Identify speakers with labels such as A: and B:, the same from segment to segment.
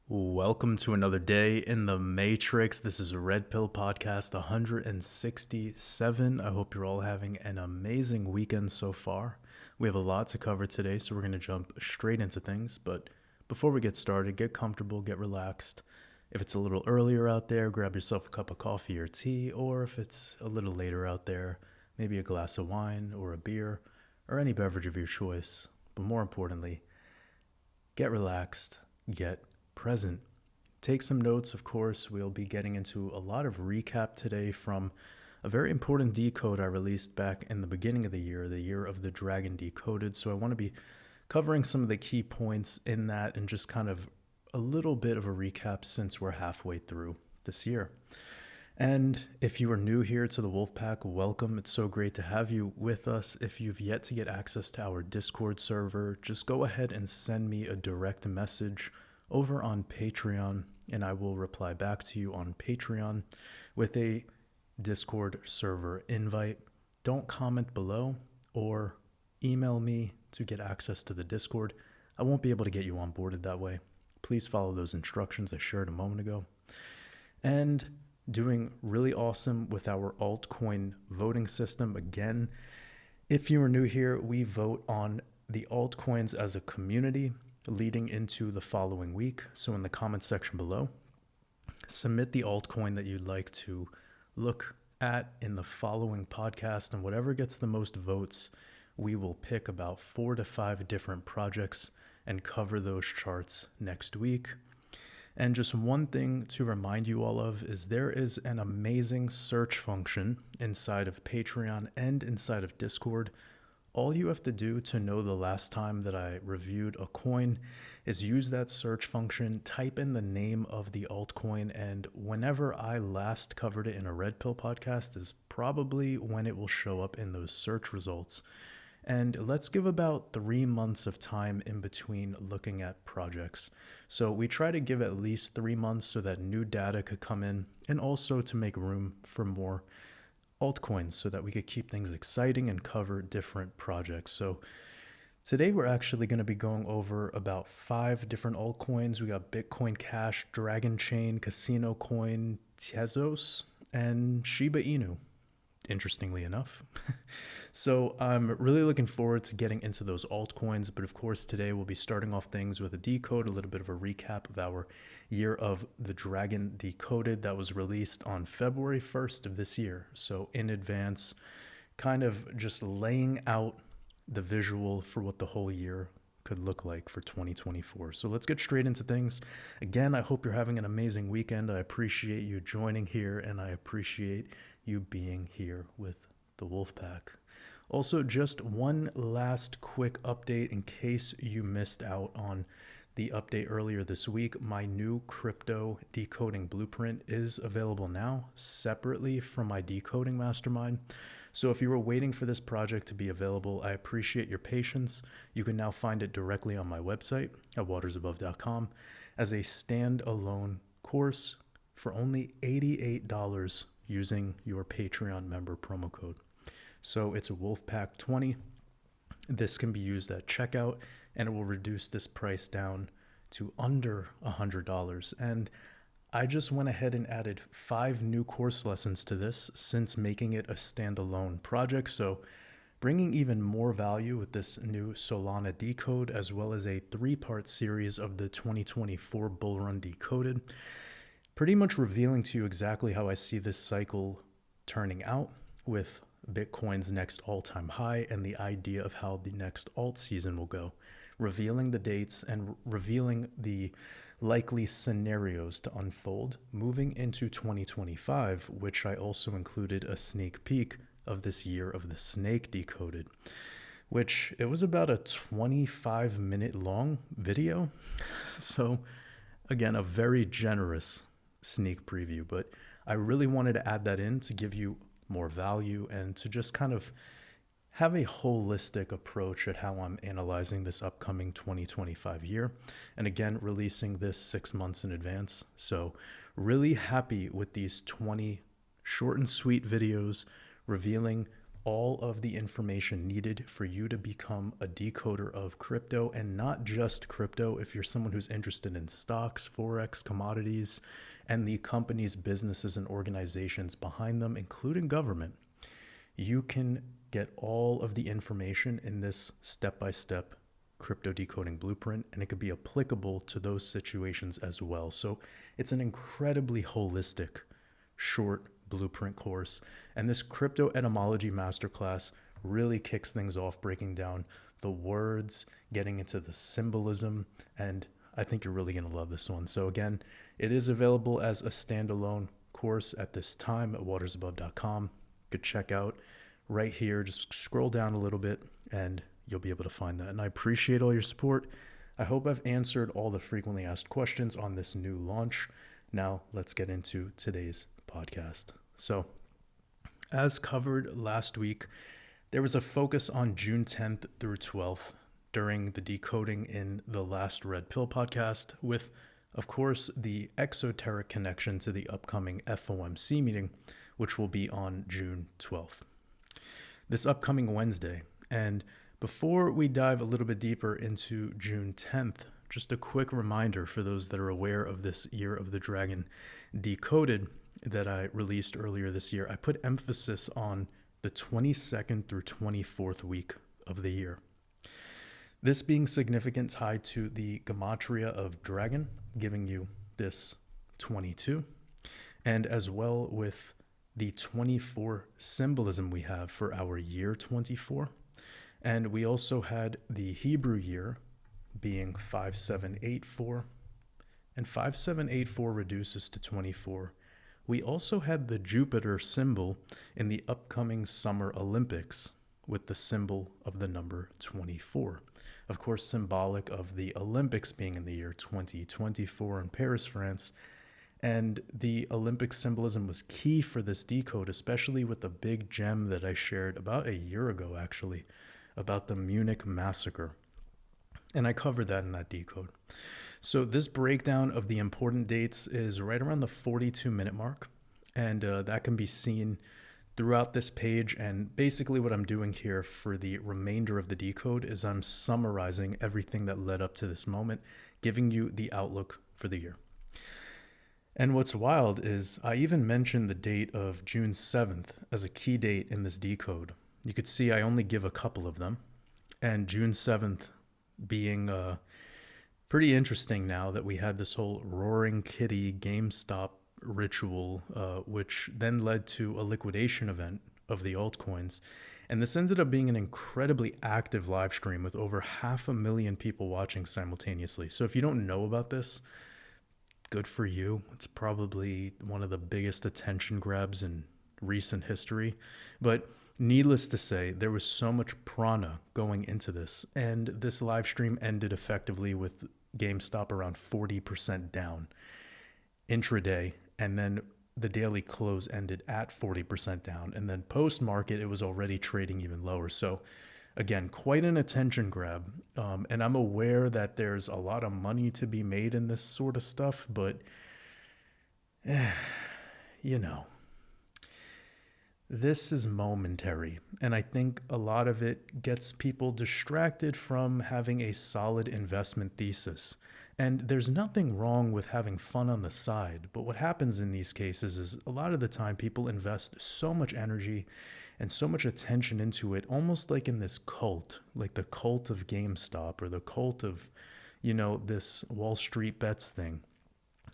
A: Welcome to another day in the Matrix. This is Red Pill Podcast 167. I hope you're all having an amazing weekend so far. We have a lot to cover today, so we're going to jump straight into things. But before we get started, get comfortable, get relaxed. If it's a little earlier out there, grab yourself a cup of coffee or tea, or if it's a little later out there, maybe a glass of wine or a beer or any beverage of your choice. But more importantly, get relaxed, get present. Take some notes, of course. We'll be getting into a lot of recap today from a very important decode I released back in the beginning of the year of the Dragon Decoded. So I want to be covering some of the key points in that and just kind of a little bit of a recap since we're halfway through this year. And if you are new here to the Wolfpack, welcome. It's so great to have you with us. If you've yet to get access to our Discord server, just go ahead and send me a direct message over on Patreon, and I will reply back to you on Patreon with a Discord server invite. Don't comment below or email me to get access to the Discord. I won't be able to get you onboarded that way. Please follow those instructions I shared a moment ago. And doing really awesome with our altcoin voting system. Again, if you are new here, we vote on the altcoins as a community leading into the following week. So in the comments section below, submit the altcoin that you'd like to look at in the following podcast, and whatever gets the most votes, we will pick about 4 to 5 different projects and cover those charts next week. And just one thing to remind you all of is there is an amazing search function inside of Patreon and inside of Discord. All you have to do to know the last time that I reviewed a coin is use that search function, type in the name of the altcoin, and whenever I last covered it in a Red Pill podcast is probably when it will show up in those search results. And let's give about 3 months of time in between looking at projects. So we try to give at least 3 months so that new data could come in, and also to make room for more altcoins so that we could keep things exciting and cover different projects. So today we're actually going to be going over about 5 different altcoins. We got Bitcoin Cash, Dragon Chain, Casino Coin, Tezos, and Shiba Inu, interestingly enough. So I'm really looking forward to getting into those altcoins. But of course, today we'll be starting off things with a decode, a little bit of a recap of our year of the Dragon Decoded that was released on February 1st of this year. So in advance, kind of just laying out the visual for what the whole year could look like for 2024. So let's get straight into things. Again, I hope you're having an amazing weekend. I appreciate you joining here, and I appreciate you being here with the Wolfpack. Also, just one last quick update in case you missed out on the update earlier this week. My new crypto decoding blueprint is available now separately from my decoding mastermind. So if you were waiting for this project to be available, I appreciate your patience. You can now find it directly on my website at watersabove.com as a standalone course for only $88 using your Patreon member promo code. So it's a Wolfpack 20. This can be used at checkout, and it will reduce this price down to under $100. And I just went ahead and added 5 new course lessons to this since making it a standalone project. So bringing even more value with this new Solana decode, as well as a 3-part series of the 2024 Bull Run Decoded, pretty much revealing to you exactly how I see this cycle turning out with Bitcoin's next all-time high and the idea of how the next alt season will go, revealing the dates and revealing the likely scenarios to unfold moving into 2025, which I also included a sneak peek of this year of the Snake Decoded, which it was about a 25-minute long video. So again, a very generous sneak preview, but I really wanted to add that in to give you more value and to just kind of have a holistic approach at how I'm analyzing this upcoming 2025 year. And again, releasing this 6 months in advance. So really happy with these 20 short and sweet videos revealing all of the information needed for you to become a decoder of crypto, and not just crypto. If you're someone who's interested in stocks, forex, commodities, and the companies, businesses, and organizations behind them, including government, you can get all of the information in this step-by-step crypto decoding blueprint, and it could be applicable to those situations as well. So it's an incredibly holistic, short blueprint course. And this crypto etymology masterclass really kicks things off, breaking down the words, getting into the symbolism, and I think you're really going to love this one. So again, it is available as a standalone course at this time at watersabove.com. You could check out right here, just scroll down a little bit and you'll be able to find that. And I appreciate all your support. I hope I've answered all the frequently asked questions on this new launch. Now let's get into today's podcast. So, as covered last week, there was a focus on June 10th through 12th during the Decoding in the Last Red Pill podcast with, of course, the exoteric connection to the upcoming FOMC meeting, which will be on June 12th. This upcoming Wednesday. And before we dive a little bit deeper into June 10th, just a quick reminder for those that are aware of this Year of the Dragon Decoded that I released earlier this year. I put emphasis on the 22nd through 24th week of the year. This being significant, tied to the gematria of dragon, giving you this 22, and as well with the 24 symbolism we have for our year 24. And we also had the Hebrew year being 5784, and 5784 reduces to 24. We also had the Jupiter symbol in the upcoming Summer Olympics with the symbol of the number 24. Of course, symbolic of the Olympics being in the year 2024 in Paris, France. And the Olympic symbolism was key for this decode, especially with the big gem that I shared about a year ago, actually, about the Munich massacre. And I covered that in that decode. So this breakdown of the important dates is right around the 42-minute mark. And that can be seen throughout this page. And basically what I'm doing here for the remainder of the decode is I'm summarizing everything that led up to this moment, giving you the outlook for the year. And what's wild is I even mentioned the date of June 7th as a key date in this decode. You could see I only give a couple of them. And June 7th being pretty interesting now that we had this whole Roaring Kitty GameStop ritual, which then led to a liquidation event of the altcoins. And this ended up being an incredibly active live stream with over 500,000 people watching simultaneously. So if you don't know about this, good for you. It's probably one of the biggest attention grabs in recent history. But needless to say, there was so much prana going into this. And this live stream ended effectively with GameStop around 40% down intraday. And then the daily close ended at 40% down. And then post-market, it was already trading even lower. So again, quite an attention grab. And I'm aware that there's a lot of money to be made in this sort of stuff, but you know, this is momentary. And I think a lot of it gets people distracted from having a solid investment thesis. And there's nothing wrong with having fun on the side. But what happens in these cases is a lot of the time people invest so much energy and so much attention into it, almost like in this cult, like the cult of GameStop or the cult of, this Wall Street bets thing.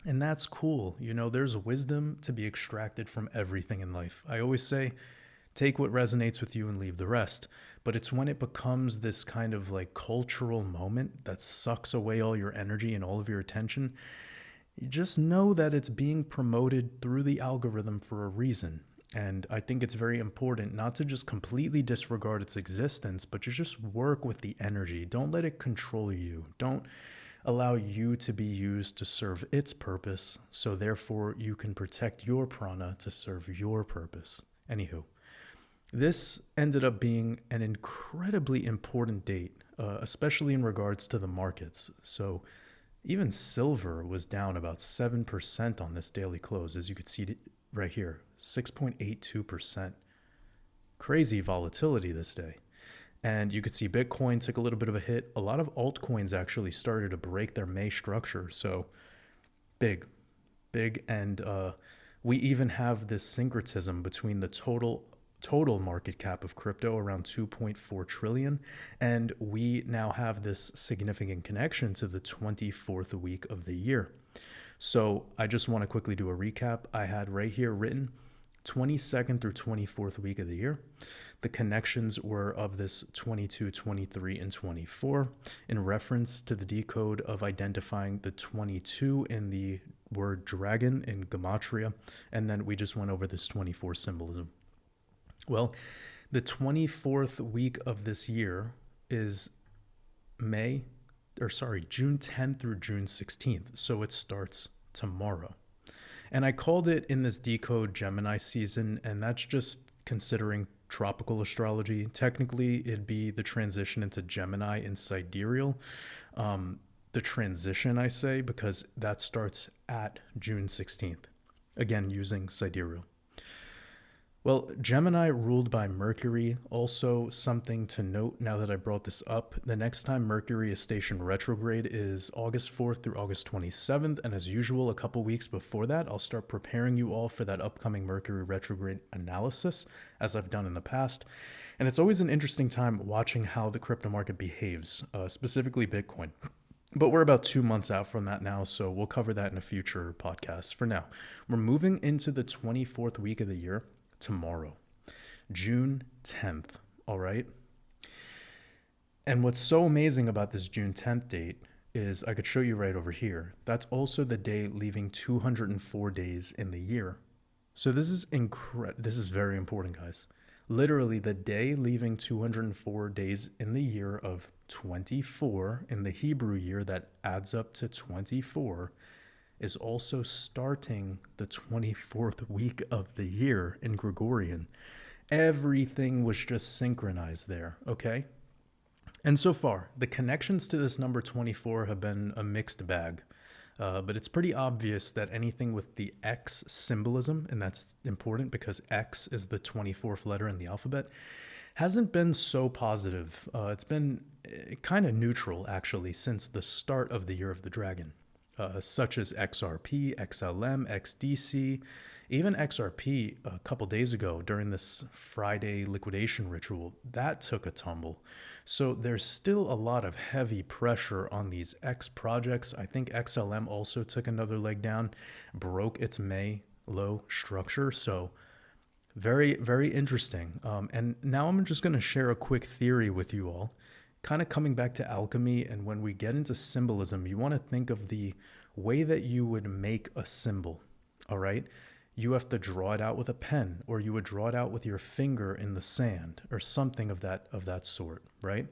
A: And that's cool. There's wisdom to be extracted from everything in life. I always say, take what resonates with you and leave the rest. But it's when it becomes this kind of like cultural moment that sucks away all your energy and all of your attention, you just know that it's being promoted through the algorithm for a reason. And I think it's very important not to just completely disregard its existence, but to just work with the energy. Don't let it control you. Don't allow you to be used to serve its purpose, so therefore you can protect your prana to serve your purpose. Anywho, this ended up being an incredibly important date, especially in regards to the markets. So even silver was down about 7% on this daily close, as you could see right here, 6.82%. Crazy volatility this day. And you could see Bitcoin took a little bit of a hit. A lot of altcoins actually started to break their May structure. So big, big. And we even have this syncretism between the total market cap of crypto around 2.4 trillion, and we now have this significant connection to the 24th week of the year. So I just want to quickly do a recap. I had right here written 22nd through 24th week of the year. The connections were of this 22, 23, and 24 in reference to the decode of identifying the 22 in the word dragon in gematria, and then we just went over this 24 symbolism. Well, the 24th week of this year is June 10th through June 16th. So it starts tomorrow. And I called it in this decode Gemini season, and that's just considering tropical astrology. Technically, it'd be the transition into Gemini in sidereal. The transition, I say, because that starts at June 16th. Again, using sidereal. Well, Gemini ruled by Mercury. Also, something to note now that I brought this up, the next time Mercury is stationed retrograde is August 4th through August 27th. And as usual, a couple weeks before that, I'll start preparing you all for that upcoming Mercury retrograde analysis, as I've done in the past. And it's always an interesting time watching how the crypto market behaves, specifically Bitcoin. But we're about 2 months out from that now, so we'll cover that in a future podcast. For now, we're moving into the 24th week of the year. Tomorrow, June 10th, all right? And what's so amazing about this June 10th date is I could show you right over here. That's also the day leaving 204 days in the year. So this is this is very important, guys. Literally the day leaving 204 days in the year of 24 in the Hebrew year that adds up to 24 is also starting the 24th week of the year in Gregorian. Everything was just synchronized there, okay? And so far, the connections to this number 24 have been a mixed bag. But it's pretty obvious that anything with the X symbolism, and that's important because X is the 24th letter in the alphabet, hasn't been so positive. It's been kind of neutral, actually, since the start of the Year of the Dragon. Such as XRP, XLM, XDC, even XRP a couple days ago during this Friday liquidation ritual, that took a tumble. So there's still a lot of heavy pressure on these X projects. I think XLM also took another leg down, broke its May low structure. So very, very interesting. And now I'm just going to share a quick theory with you all. Kind of coming back to alchemy, and when we get into symbolism, you want to think of the way that you would make a symbol, all right? You have to draw it out with a pen, or you would draw it out with your finger in the sand, or something of that sort, right?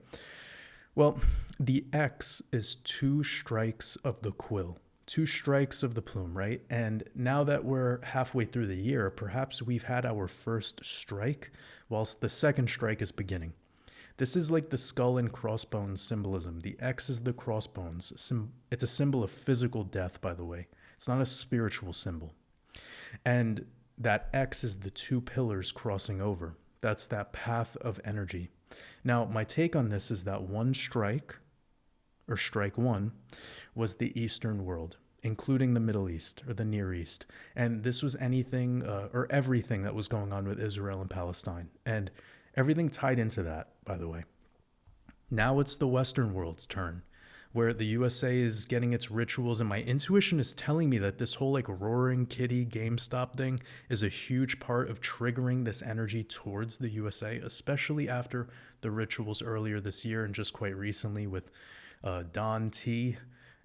A: Well, the X is 2 strikes of the quill, 2 strikes of the plume, right? And now that we're halfway through the year, perhaps we've had our first strike, whilst the second strike is beginning. This is like the skull and crossbones symbolism. The X is the crossbones. It's a symbol of physical death, by the way. It's not a spiritual symbol. And that X is the 2 pillars crossing over. That's that path of energy. Now, my take on this is that one strike, or strike one, was the Eastern world, including the Middle East or the Near East. And this was anything or everything that was going on with Israel and Palestine. And everything tied into that, by the way. Now it's the Western world's turn, where the USA is getting its rituals, and my intuition is telling me that this whole like roaring kitty GameStop thing is a huge part of triggering this energy towards the USA, especially after the rituals earlier this year and just quite recently with Don T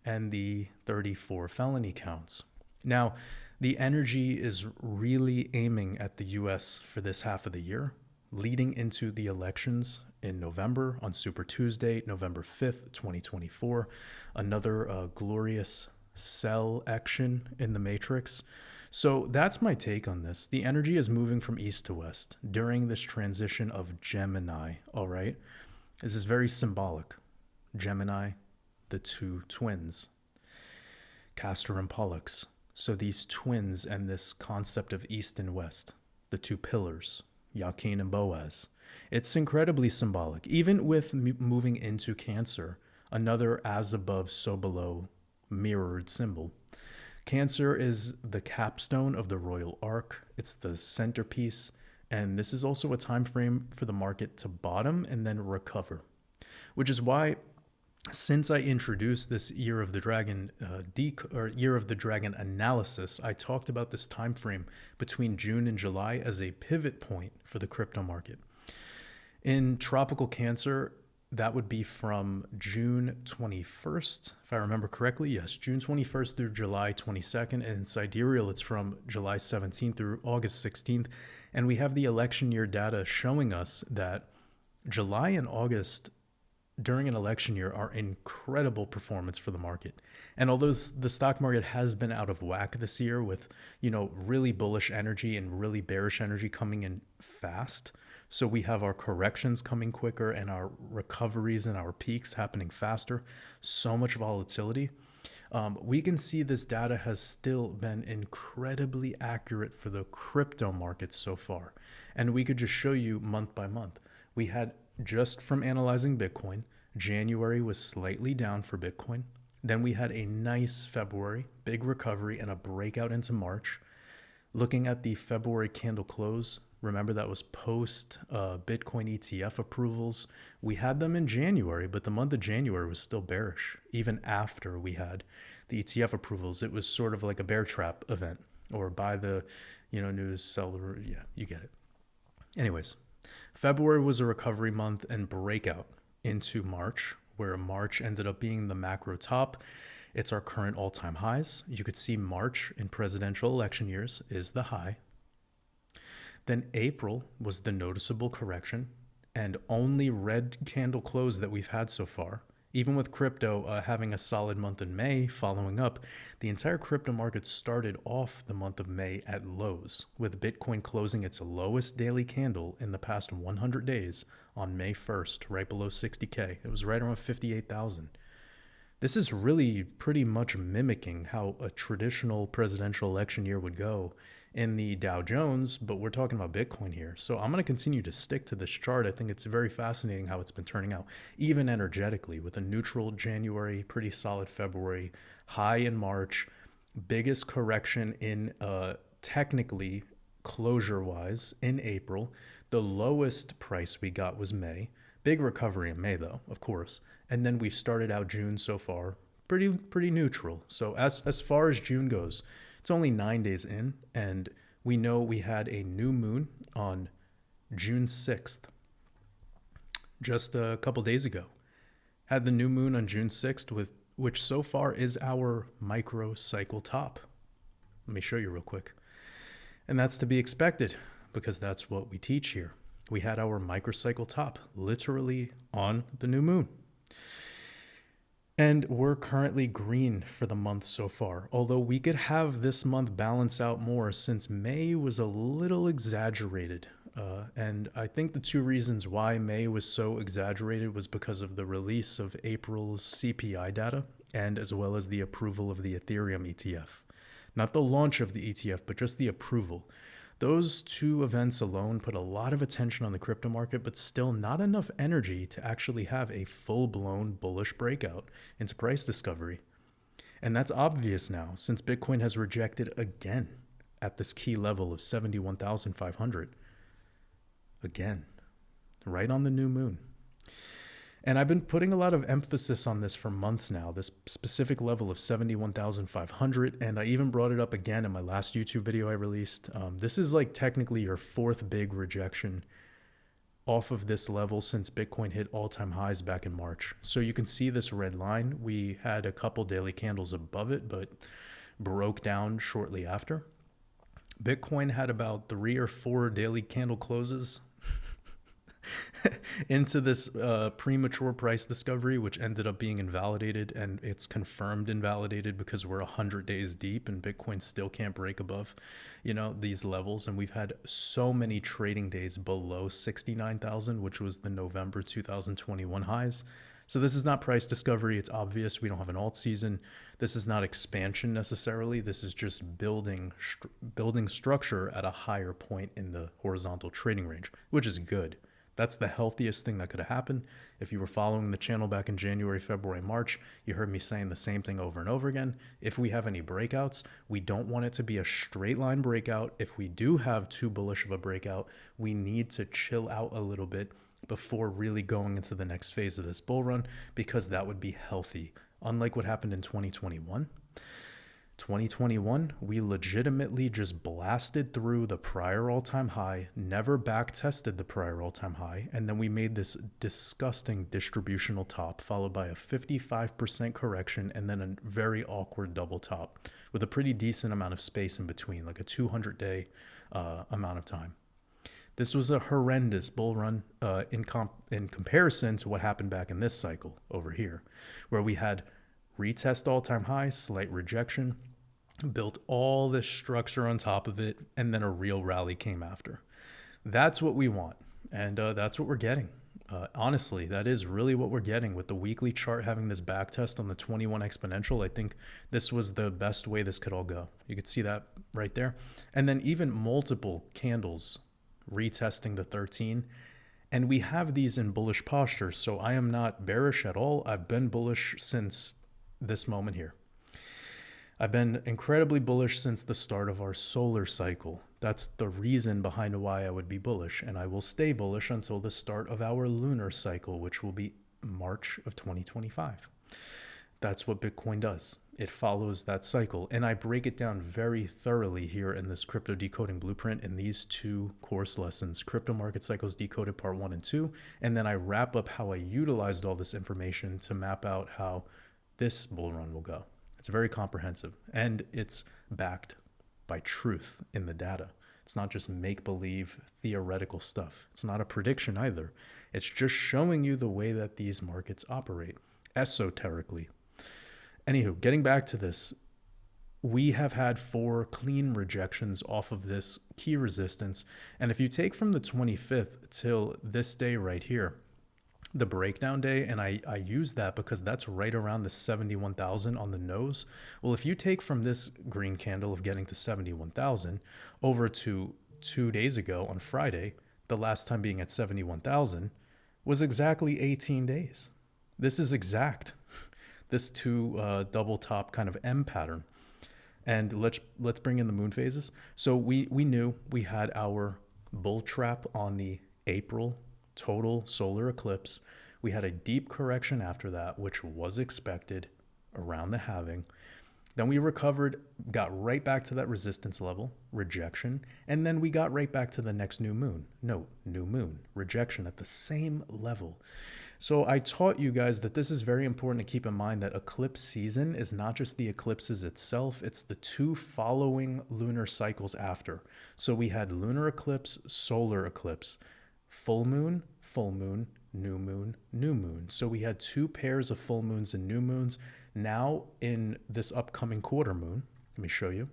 A: and the 34 felony counts. Now, the energy is really aiming at the US for this half of the year, leading into the elections in November on Super Tuesday, November 5th, 2024. Another glorious sell action in the matrix. So that's my take on this. The energy is moving from east to west during this transition of Gemini, all right? This is very symbolic. Gemini, the 2 twins, Castor and Pollux. So these twins and this concept of east and west, the 2 pillars, Yakin and Boaz. It's incredibly symbolic, even with moving into Cancer, another as above, so below mirrored symbol. Cancer is the capstone of the royal arc. It's the centerpiece, and this is also a time frame for the market to bottom and then recover, which is why since I introduced this Year of the Dragon Year of the Dragon analysis, I talked about this time frame between June and July as a pivot point for the crypto market. In tropical Cancer, that would be from June 21st, if I remember correctly. Yes, June 21st through July 22nd. And in sidereal, it's from July 17th through August 16th. And we have the election year data showing us that July and August during an election year are incredible performance for the market. And although the stock market has been out of whack this year with, really bullish energy and really bearish energy coming in fast, so we have our corrections coming quicker and our recoveries and our peaks happening faster, so much volatility. We can see this data has still been incredibly accurate for the crypto market so far. And we could just show you month by month. We had, just from analyzing Bitcoin, January was slightly down for Bitcoin. Then we had a nice February, big recovery, and a breakout into March. Looking at the February candle close, remember that was post Bitcoin ETF approvals. We had them in January, but the month of January was still bearish. Even after we had the ETF approvals, it was sort of like a bear trap event, or buy the, news, sell the, yeah, you get it. Anyways, February was a recovery month and breakout into March, where March ended up being the macro top. It's our current all-time highs. You could see March in presidential election years is the high. Then April was the noticeable correction and only red candle close that we've had so far. Even with crypto having a solid month in May following up, the entire crypto market started off the month of May at lows, with Bitcoin closing its lowest daily candle in the past 100 days on May 1st, right below 60K. It was right around 58,000. This is really pretty much mimicking how a traditional presidential election year would go in the Dow Jones, but we're talking about Bitcoin here. So I'm going to continue to stick to this chart. I think it's very fascinating how it's been turning out, even energetically, with a neutral January, pretty solid February, high in March, biggest correction in technically closure-wise in April. The lowest price we got was May. Big recovery in May, though, of course. And then we've started out June so far pretty neutral. So as far as June goes, it's only 9 days in, and we know we had a new moon on June 6th, just a couple days ago. Had the new moon on June 6th, which so far is our micro cycle top. Let me show you real quick. And that's to be expected, because that's what we teach here. We had our microcycle top literally on the new moon. And we're currently green for the month so far, although we could have this month balance out more since May was a little exaggerated. And I think the two reasons why May was so exaggerated was because of the release of April's CPI data and as well as the approval of the Ethereum ETF. Not the launch of the ETF, but just the approval. Those two events alone put a lot of attention on the crypto market, but still not enough energy to actually have a full-blown bullish breakout into price discovery. And that's obvious now, since Bitcoin has rejected again at this key level of 71,500. Again, right on the new moon. And I've been putting a lot of emphasis on this for months now, this specific level of 71,500. And I even brought it up again in my last YouTube video I released. This is like technically your fourth big rejection off of this level since Bitcoin hit all-time highs back in March. So you can see this red line. We had a couple daily candles above it, but broke down shortly after. Bitcoin had about 3 or 4 daily candle closes into this premature price discovery, which ended up being invalidated, and it's confirmed invalidated because we're 100 days deep and Bitcoin still can't break above, these levels. And we've had so many trading days below 69,000, which was the November 2021 highs. So this is not price discovery. It's obvious we don't have an alt season. This is not expansion necessarily. This is just building structure at a higher point in the horizontal trading range, which is good. That's the healthiest thing that could have happened. If you were following the channel back in January, February, March, you heard me saying the same thing over and over again. If we have any breakouts, we don't want it to be a straight line breakout. If we do have too bullish of a breakout, we need to chill out a little bit before really going into the next phase of this bull run, because that would be healthy. Unlike what happened in 2021. 2021, we legitimately just blasted through the prior all-time high, never back tested the prior all-time high, and then we made this disgusting distributional top followed by a 55% correction and then a very awkward double top with a pretty decent amount of space in between, like a 200-day amount of time. This was a horrendous bull run in comparison to what happened back in this cycle over here, where we had retest all-time high, slight rejection, built all this structure on top of it, and then a real rally came after. That's what we want, and that's what we're getting. Honestly, that is really what we're getting with the weekly chart having this back test on the 21 exponential. I think this was the best way this could all go. You could see that right there. And then even multiple candles retesting the 13. And we have these in bullish postures, so I am not bearish at all. I've been bullish since this moment here. I've been incredibly bullish since the start of our solar cycle. That's the reason behind why I would be bullish, and I will stay bullish until the start of our lunar cycle, which will be March of 2025. That's what Bitcoin does. It follows that cycle, and I break it down very thoroughly here in this Crypto Decoding Blueprint in these two course lessons, Crypto Market Cycles Decoded Part 1 and 2, and then I wrap up how I utilized all this information to map out how this bull run will go. It's very comprehensive, and it's backed by truth in the data. It's not just make-believe theoretical stuff. It's not a prediction either. It's just showing you the way that these markets operate esoterically. Anywho, getting back to this, we have had 4 clean rejections off of this key resistance. And if you take from the 25th till this day right here, the breakdown day, and I use that because that's right around the 71,000 on the nose. Well, if you take from this green candle of getting to 71,000 over to 2 days ago on Friday, the last time being at 71,000 was exactly 18 days. This is exact. This two double top kind of M pattern. And let's bring in the moon phases. So we knew we had our bull trap on the April total solar eclipse. We had a deep correction after that, which was expected around the halving. Then we recovered, got right back to that resistance level, rejection, and then we got right back to the next new moon. Note, new moon, rejection at the same level. So I taught you guys that this is very important to keep in mind, that eclipse season is not just the eclipses itself, it's the 2 following lunar cycles after. So we had lunar eclipse, solar eclipse, full moon, new moon, new moon. So we had 2 pairs of full moons and new moons. Now in this upcoming quarter moon, let me show you,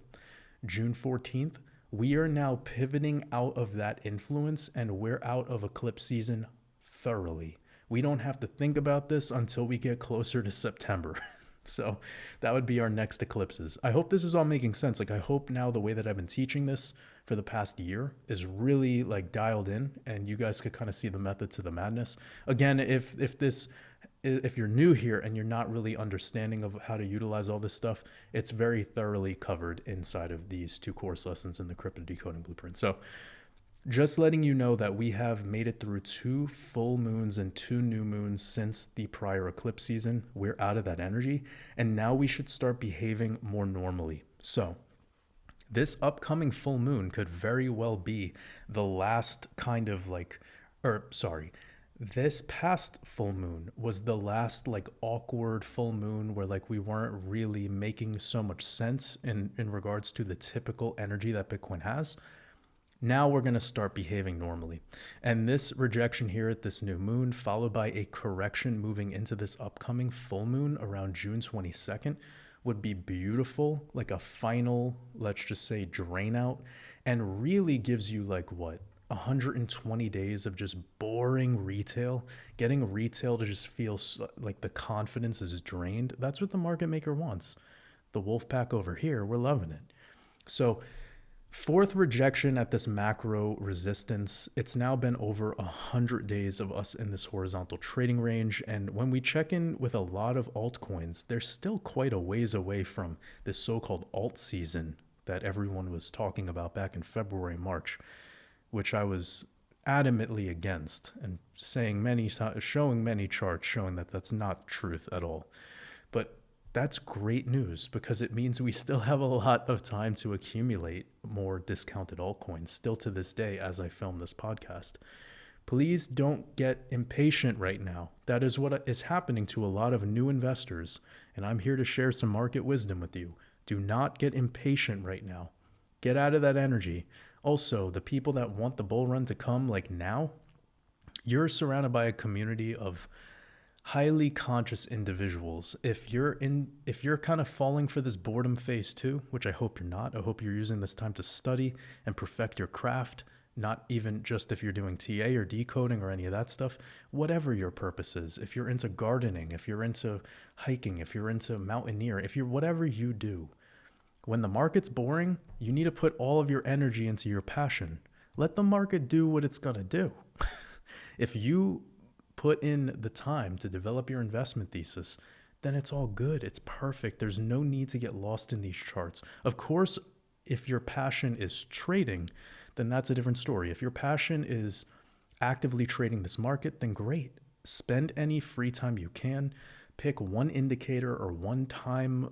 A: June 14th, we are now pivoting out of that influence and we're out of eclipse season thoroughly. We don't have to think about this until we get closer to September. So that would be our next eclipses. I hope this is all making sense. Like, I hope now the way that I've been teaching this for the past year is really like dialed in, and you guys could kind of see the method to the madness. Again, if you're new here and you're not really understanding of how to utilize all this stuff, it's very thoroughly covered inside of these 2 course lessons in the Crypto Decoding Blueprint. So just letting you know that we have made it through 2 full moons and 2 new moons since the prior eclipse season. We're out of that energy, and now we should start behaving more normally. So this upcoming full moon could very well be the last kind of this past full moon was the last like awkward full moon where like we weren't really making so much sense in regards to the typical energy that Bitcoin has. Now we're going to start behaving normally. And this rejection here at this new moon, followed by a correction moving into this upcoming full moon around June 22nd, would be beautiful, like a final, let's just say, drain out, and really gives you like what? 120 days of just boring retail, getting retail to just feel like the confidence is drained. That's what the market maker wants. The wolf pack over here, we're loving it. So, fourth rejection at this macro resistance. It's now been over 100 days of us in this horizontal trading range. And when we check in with a lot of altcoins, they're still quite a ways away from this so-called alt season that everyone was talking about back in February, March, which I was adamantly against and showing many charts showing that that's not truth at all. But that's great news because it means we still have a lot of time to accumulate more discounted altcoins still to this day as I film this podcast. Please don't get impatient right now. That is what is happening to a lot of new investors, and I'm here to share some market wisdom with you. Do not get impatient right now. Get out of that energy. Also, the people that want the bull run to come like now, you're surrounded by a community of highly conscious individuals. If you're kind of falling for this boredom phase too, which I hope you're not, I hope you're using this time to study and perfect your craft, not even just if you're doing TA or decoding or any of that stuff, whatever your purpose is. If you're into gardening, if you're into hiking, if you're into mountaineer, if you're whatever you do, when the market's boring, you need to put all of your energy into your passion. Let the market do what it's going to do. If you put in the time to develop your investment thesis, then it's all good. It's perfect. There's no need to get lost in these charts. Of course, if your passion is trading, then that's a different story. If your passion is actively trading this market, then great. Spend any free time you can. Pick one indicator or one time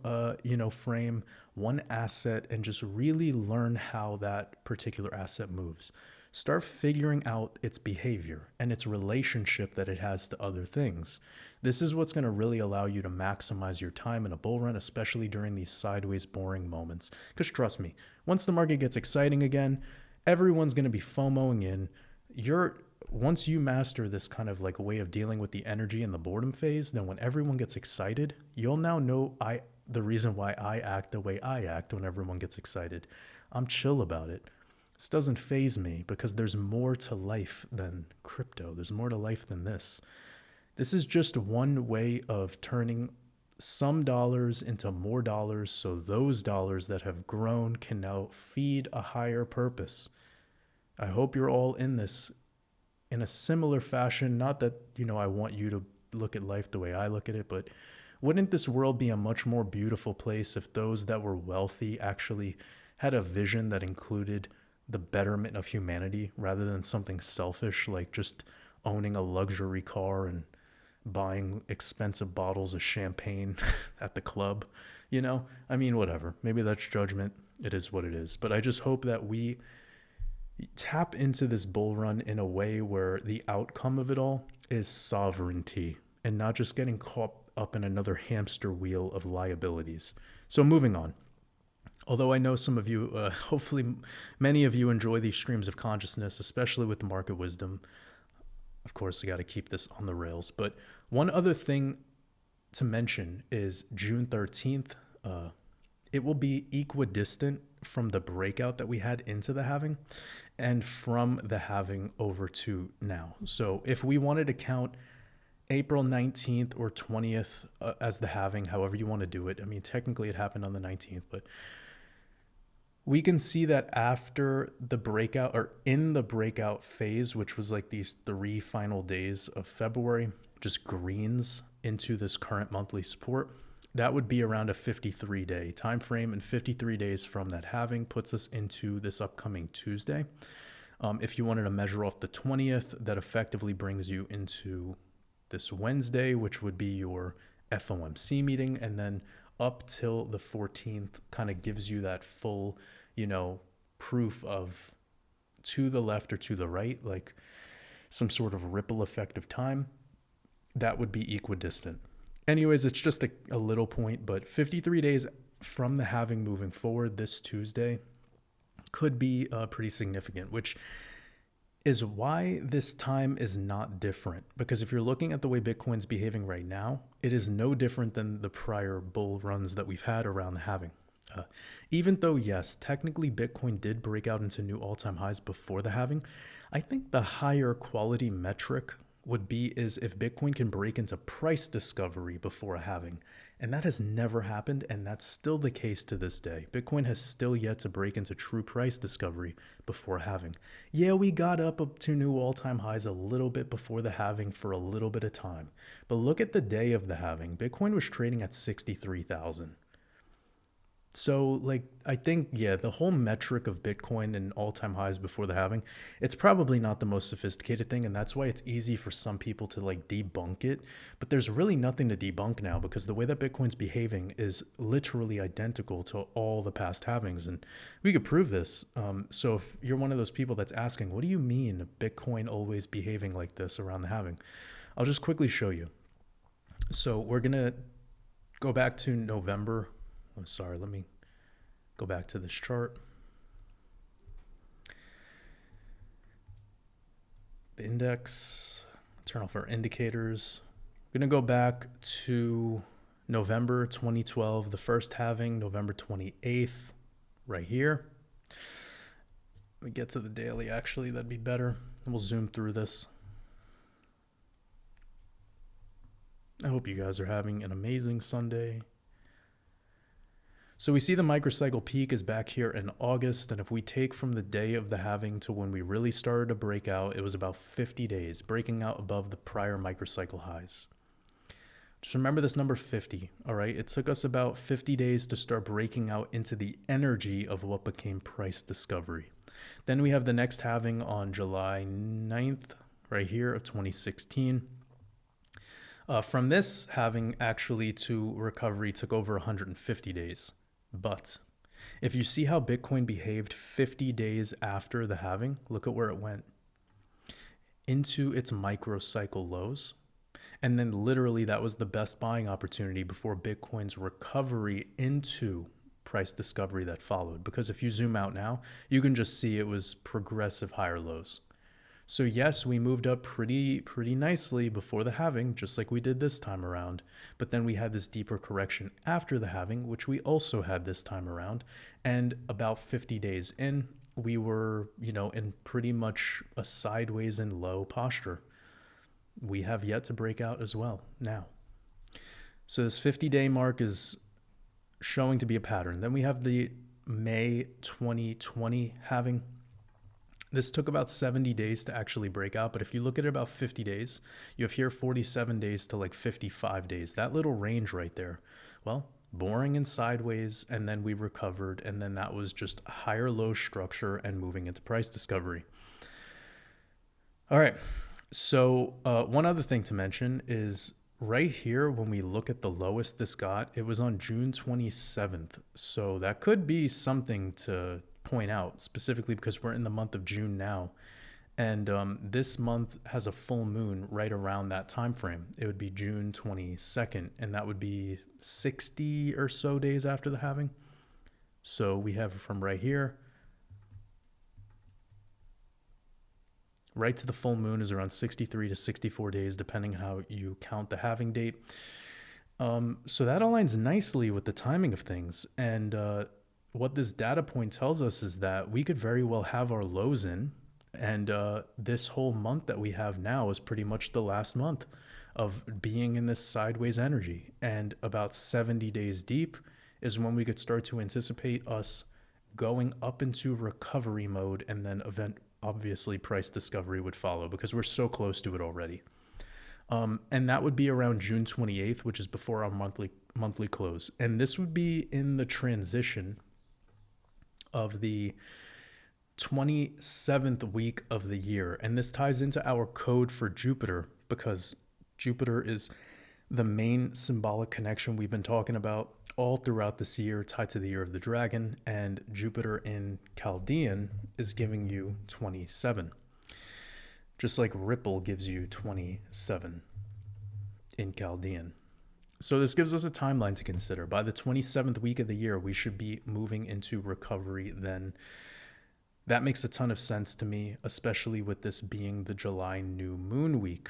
A: frame, one asset, and just really learn how that particular asset moves. Start figuring out its behavior and its relationship that it has to other things. This is what's going to really allow you to maximize your time in a bull run, especially during these sideways boring moments. Because trust me, once the market gets exciting again, everyone's going to be FOMOing in. Once you master this kind of like way of dealing with the energy in the boredom phase, then when everyone gets excited, you'll now know the reason why I act the way I act when everyone gets excited. I'm chill about it. This doesn't faze me because there's more to life than crypto. There's more to life than this. This is just one way of turning some dollars into more dollars so those dollars that have grown can now feed a higher purpose. I hope you're all in this in a similar fashion. Not that, I want you to look at life the way I look at it, but wouldn't this world be a much more beautiful place if those that were wealthy actually had a vision that included the betterment of humanity rather than something selfish like just owning a luxury car and buying expensive bottles of champagne at the club? Whatever. Maybe that's judgment. It is what it is. But I just hope that we tap into this bull run in a way where the outcome of it all is sovereignty and not just getting caught up in another hamster wheel of liabilities. So moving on. Although I know some of you, hopefully many of you enjoy these streams of consciousness, especially with the market wisdom. Of course, I got to keep this on the rails. But one other thing to mention is June 13th. It will be equidistant from the breakout that we had into the halving and from the halving over to now. So if we wanted to count April 19th or 20th as the halving, however you want to do it. Technically it happened on the 19th, but we can see that after the breakout or in the breakout phase, which was like these 3 final days of February, just greens into this current monthly support. That would be around a 53-day time frame, and 53 days from that halving puts us into this upcoming Tuesday. If you wanted to measure off the 20th, that effectively brings you into this Wednesday, which would be your FOMC meeting, and then up till the 14th kind of gives you that full, proof of to the left or to the right, like some sort of ripple effect of time. That would be equidistant. Anyways, it's just a little point, but 53 days from the halving moving forward this Tuesday could be pretty significant, which is why this time is not different. Because if you're looking at the way Bitcoin's behaving right now, it is no different than the prior bull runs that we've had around the halving. Even though, yes, technically Bitcoin did break out into new all-time highs before the halving, I think the higher quality metric would be is if Bitcoin can break into price discovery before a halving. And that has never happened, and that's still the case to this day. Bitcoin has still yet to break into true price discovery before halving. Yeah, we got up to new all-time highs a little bit before the halving for a little bit of time. But look at the day of the halving. Bitcoin was trading at 63,000. So, like, I think, yeah, the whole metric of Bitcoin and all-time highs before the halving, it's probably not the most sophisticated thing, and that's why it's easy for some people to like debunk it. But there's really nothing to debunk now because the way that Bitcoin's behaving is literally identical to all the past halvings, and we could prove this. So if you're one of those people that's asking, what do you mean Bitcoin always behaving like this around the halving? I'll just quickly show you. So we're gonna go back to November. I'm sorry, let me go back to this chart. The index, turn off our indicators. I'm going to go back to November 2012, the first halving, November 28th, right here. Let me get to the daily, actually, that'd be better. And we'll zoom through this. I hope you guys are having an amazing Sunday. So we see the microcycle peak is back here in August, and if we take from the day of the halving to when we really started to break out, it was about 50 days, breaking out above the prior microcycle highs. Just remember this number 50, all right? It took us about 50 days to start breaking out into the energy of what became price discovery. Then we have the next halving on July 9th, right here, of 2016. From this halving actually to recovery took over 150 days. But if you see how Bitcoin behaved 50 days after the halving, look at where it went. Into its microcycle lows. And then literally that was the best buying opportunity before Bitcoin's recovery into price discovery that followed. Because if you zoom out now, you can just see it was progressive higher lows. So yes, we moved up pretty nicely before the halving, just like we did this time around. But then we had this deeper correction after the halving, which we also had this time around. And about 50 days in, we were, in pretty much a sideways and low posture. We have yet to break out as well now. So this 50-day mark is showing to be a pattern. Then we have the May 2020 halving. This took about 70 days to actually break out, but if you look at it about 50 days, you have here 47 days to like 55 days. That little range right there, well, boring and sideways, and then we recovered, and then that was just a higher low structure and moving into price discovery. All right, so one other thing to mention is right here, when we look at the lowest this got, it was on June 27th. So that could be something to point out, specifically because we're in the month of June now, and this month has a full moon right around that time frame. It would be June 22nd, and that would be 60 or so days after the halving. So we have from right here right to the full moon is around 63 to 64 days, depending on how you count the halving date. So that aligns nicely with the timing of things, and what this data point tells us is that we could very well have our lows in, and this whole month that we have now is pretty much the last month of being in this sideways energy. And about 70 days deep is when we could start to anticipate us going up into recovery mode, and then obviously price discovery would follow because we're so close to it already. And that would be around June 28th, which is before our monthly close. And this would be in the transition of the 27th week of the year. And this ties into our code for Jupiter, because Jupiter is the main symbolic connection we've been talking about all throughout this year, tied to the year of the dragon. And Jupiter in Chaldean is giving you 27, just like Ripple gives you 27 in Chaldean. So this gives us a timeline to consider. By the 27th week of the year, we should be moving into recovery then. That makes a ton of sense to me, especially with this being the July new moon week.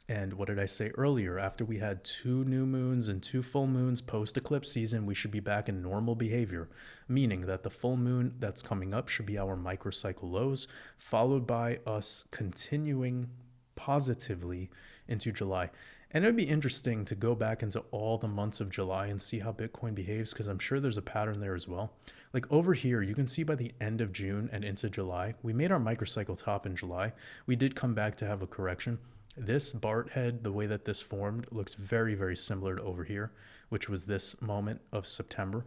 A: And what did I say earlier? After we had 2 new moons and 2 full moons post eclipse season, we should be back in normal behavior, meaning that the full moon that's coming up should be our microcycle lows, followed by us continuing positively into July. And it would be interesting to go back into all the months of July and see how Bitcoin behaves, because I'm sure there's a pattern there as well. Like over here, you can see by the end of June and into July, we made our microcycle top in July. We did come back to have a correction. This BART head, the way that this formed, looks very, very similar to over here, which was this moment of September.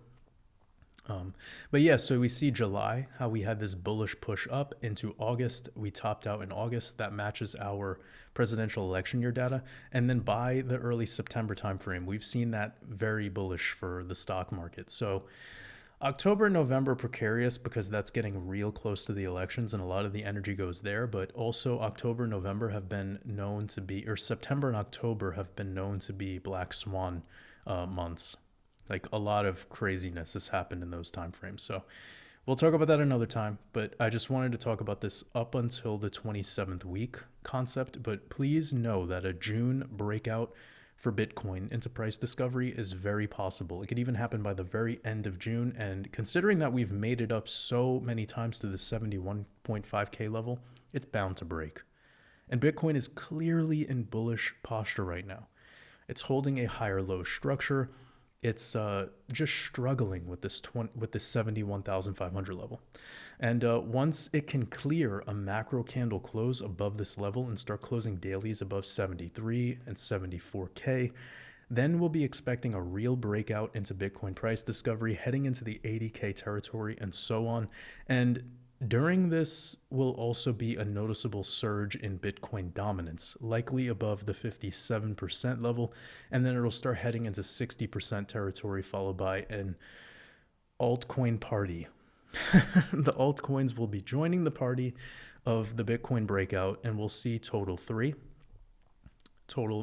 A: But yeah, so we see July, how we had this bullish push up into August. We topped out in August. That matches our presidential election year data. And then by the early September timeframe, we've seen that very bullish for the stock market. So October and November precarious because that's getting real close to the elections and a lot of the energy goes there. But also October and November have been known to be, or September and October have been known to be black swan months. Like a lot of craziness has happened in those time frames. So we'll talk about that another time. But I just wanted to talk about this up until the 27th week concept. But please know that a June breakout for Bitcoin into price discovery is very possible. It could even happen by the very end of June. And considering that we've made it up so many times to the 71.5K level, it's bound to break. And Bitcoin is clearly in bullish posture right now. It's holding a higher low structure. It's just struggling with this 71,500 level. And once it can clear a macro candle close above this level and start closing dailies above 73 and 74K, then we'll be expecting a real breakout into Bitcoin price discovery, heading into the 80K territory and so on. And during this will also be a noticeable surge in Bitcoin dominance, likely above the 57% level, and then it'll start heading into 60% territory, followed by an altcoin party. The altcoins will be joining the party of the Bitcoin breakout, and we'll see total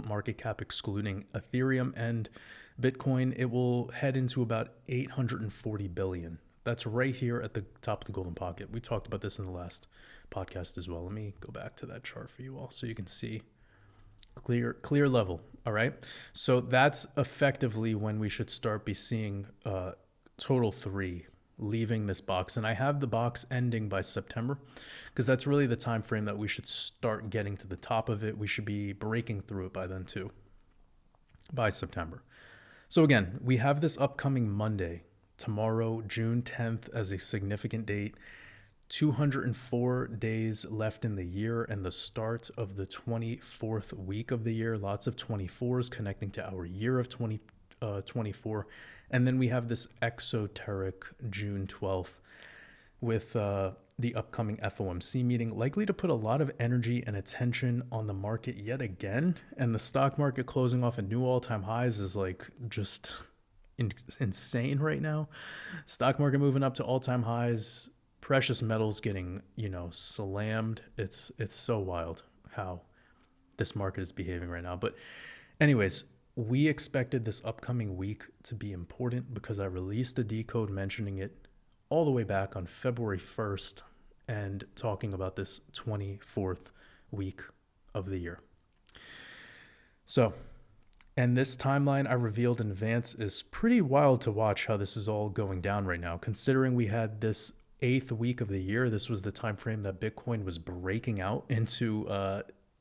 A: market cap excluding Ethereum and Bitcoin. It will head into about 840 billion. That's right here at the top of the golden pocket. We talked about this in the last podcast as well. Let me go back to that chart for you all so you can see clear level. All right. So that's effectively when we should start be seeing total 3 leaving this box. And I have the box ending by September because that's really the time frame that we should start getting to the top of it. We should be breaking through it by then too, by September. So again, we have this upcoming Monday, tomorrow, June 10th, as a significant date. 204 days left in the year and the start of the 24th week of the year. Lots of 24s connecting to our year of 2024. And then we have this exoteric June 12th with the upcoming FOMC meeting, likely to put a lot of energy and attention on the market yet again. And the stock market closing off at new all-time highs is like just insane right now. Stock market moving up to all-time highs, precious metals getting, slammed. It's so wild how this market is behaving right now. But anyways, we expected this upcoming week to be important because I released a decode mentioning it all the way back on February 1st and talking about this 24th week of the year. So, and this timeline I revealed in advance is pretty wild to watch how this is all going down right now. Considering we had this 8th week of the year, this was the time frame that Bitcoin was breaking out into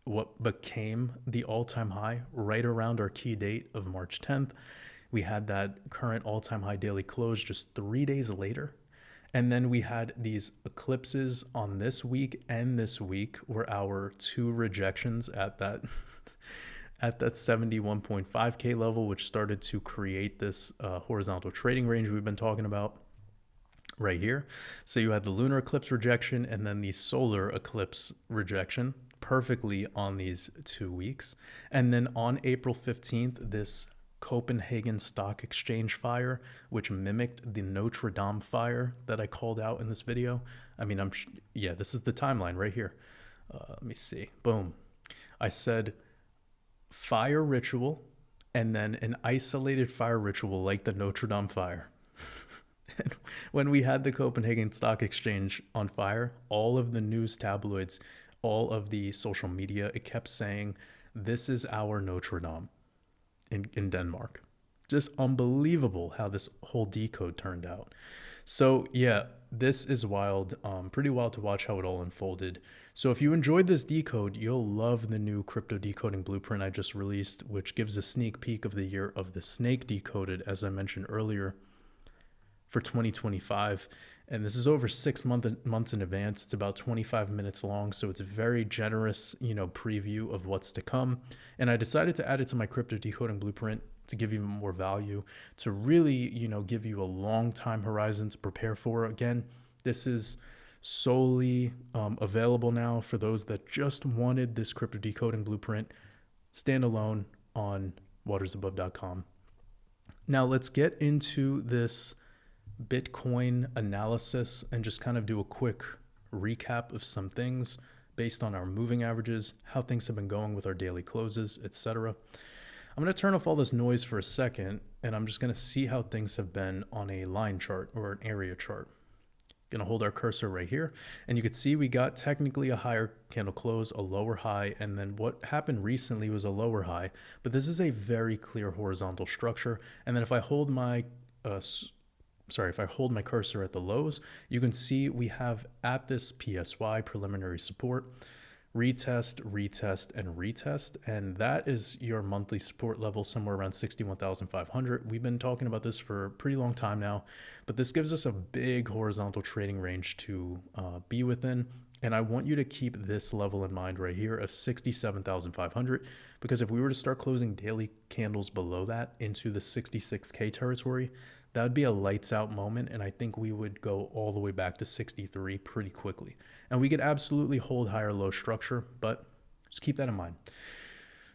A: what became the all-time high right around our key date of March 10th. We had that current all-time high daily close just 3 days later. And then we had these eclipses on this week and this week were our 2 rejections at that at that 71.5K level, which started to create this horizontal trading range we've been talking about right here. So you had the lunar eclipse rejection and then the solar eclipse rejection perfectly on these 2 weeks. And then on April 15th, this Copenhagen Stock Exchange fire, which mimicked the Notre Dame fire that I called out in this video. I mean, this is the timeline right here. Let me see. Boom. I said fire ritual and then an isolated fire ritual like the Notre Dame fire. And when we had the Copenhagen Stock Exchange on fire, all of the news tabloids, all of the social media, it kept saying this is our Notre Dame in Denmark. Just unbelievable how this whole decode turned out. So yeah, this is wild. Pretty wild to watch how it all unfolded. So if you enjoyed this decode, you'll love the new crypto decoding blueprint I just released, which gives a sneak peek of the year of the snake decoded, as I mentioned earlier, for 2025. And this is over 6 months in advance. It's about 25 minutes long, so it's a very generous, preview of what's to come. And I decided to add it to my crypto decoding blueprint to give you more value, to really, give you a long time horizon to prepare for. Again, this is solely available now for those that just wanted this crypto decoding blueprint standalone on watersabove.com. Now let's get into this Bitcoin analysis and just kind of do a quick recap of some things based on our moving averages, how things have been going with our daily closes, etc. I'm going to turn off all this noise for a second, and I'm just going to see how things have been on a line chart or an area chart. Going to hold our cursor right here, and you can see we got technically a higher candle close, a lower high, and then what happened recently was a lower high, but this is a very clear horizontal structure. And then if I hold my cursor at the lows, you can see we have at this PSY, preliminary support, retest, retest, and retest. And that is your monthly support level, somewhere around 61,500. We've been talking about this for a pretty long time now, but this gives us a big horizontal trading range to be within. And I want you to keep this level in mind right here of 67,500, because if we were to start closing daily candles below that into the 66K territory, that would be a lights out moment, and I think we would go all the way back to 63 pretty quickly. And we could absolutely hold higher low structure, but just keep that in mind.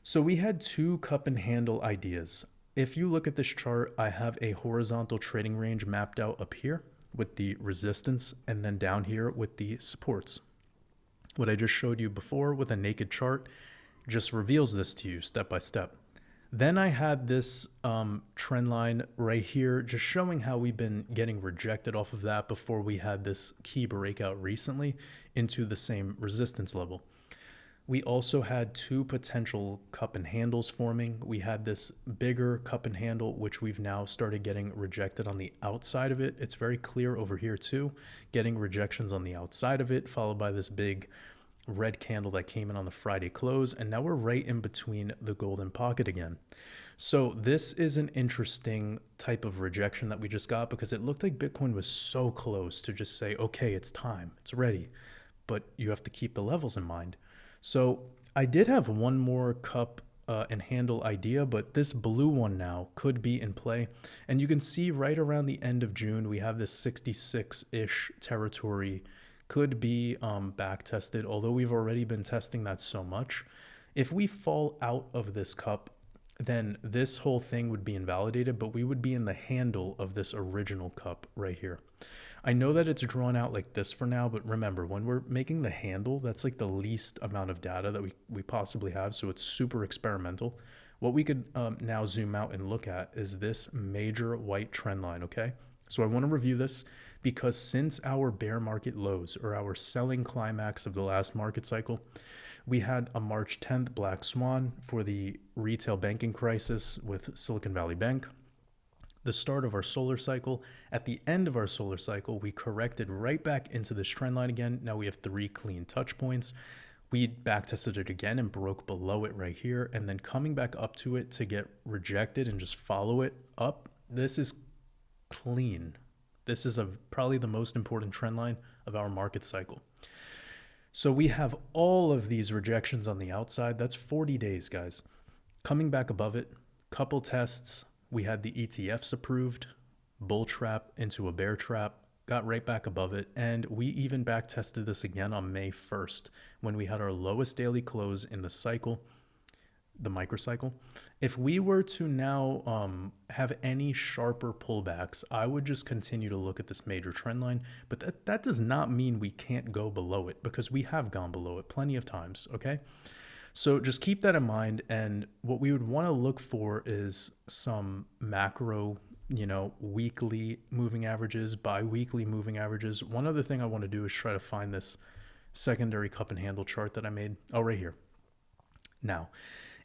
A: So we had two cup and handle ideas. If you look at this chart, I have a horizontal trading range mapped out up here with the resistance, and then down here with the supports. What I just showed you before with a naked chart just reveals this to you step by step. Then I had this trend line right here just showing how we've been getting rejected off of that before we had this key breakout recently into the same resistance level. We also had two potential cup and handles forming. We had this bigger cup and handle, which we've now started getting rejected on the outside of it. It's very clear over here too, getting rejections on the outside of it, followed by this big red candle that came in on the Friday close, and now we're right in between the golden pocket again. So this is an interesting type of rejection that we just got, because it looked like Bitcoin was so close to just say, okay, it's time, it's ready, but you have to keep the levels in mind. So I did have one more cup and handle idea, but this blue one now could be in play. And you can see right around the end of June, we have this 66-ish territory could be back tested, although we've already been testing that so much. If we fall out of this cup, then this whole thing would be invalidated, but we would be in the handle of this original cup right here. I know that it's drawn out like this for now, but remember, when we're making the handle, that's like the least amount of data that we possibly have, so it's super experimental. What we could now zoom out and look at is this major white trend line, okay? So I want to review this, because since our bear market lows, or our selling climax of the last market cycle, we had a March 10th black swan for the retail banking crisis with Silicon Valley Bank, the start of our solar cycle. At the end of our solar cycle, we corrected right back into this trend line again. Now we have 3 clean touch points. We back tested it again and broke below it right here, and then coming back up to it to get rejected and just follow it up. This is clean. This is probably the most important trend line of our market cycle. So we have all of these rejections on the outside. That's 40 days, guys. Coming back above it, couple tests. We had the ETFs approved, bull trap into a bear trap, got right back above it. And we even back tested this again on May 1st when we had our lowest daily close in the cycle, the microcycle. If we were to now have any sharper pullbacks, I would just continue to look at this major trend line, but that does not mean we can't go below it, because we have gone below it plenty of times, okay? So just keep that in mind, and what we would want to look for is some macro, weekly moving averages, bi-weekly moving averages. One other thing I want to do is try to find this secondary cup and handle chart that I made. Oh, right here. Now,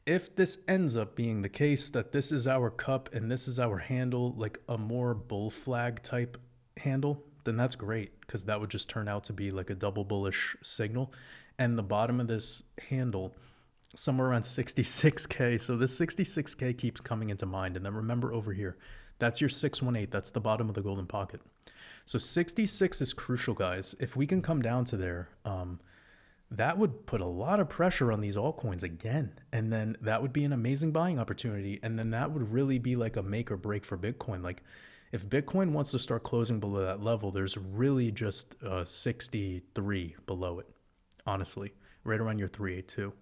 A: If this ends up being the case that this is our cup and this is our handle, like a more bull flag type handle, then that's great, because that would just turn out to be like a double bullish signal. And the bottom of this handle, somewhere around 66K. So this 66K keeps coming into mind. And then remember over here, that's your 618. That's the bottom of the golden pocket. So 66 is crucial, guys. If we can come down to there, that would put a lot of pressure on these altcoins again. And then that would be an amazing buying opportunity. And then that would really be like a make or break for Bitcoin. Like if Bitcoin wants to start closing below that level, there's really just 63 below it, honestly, right around your 382.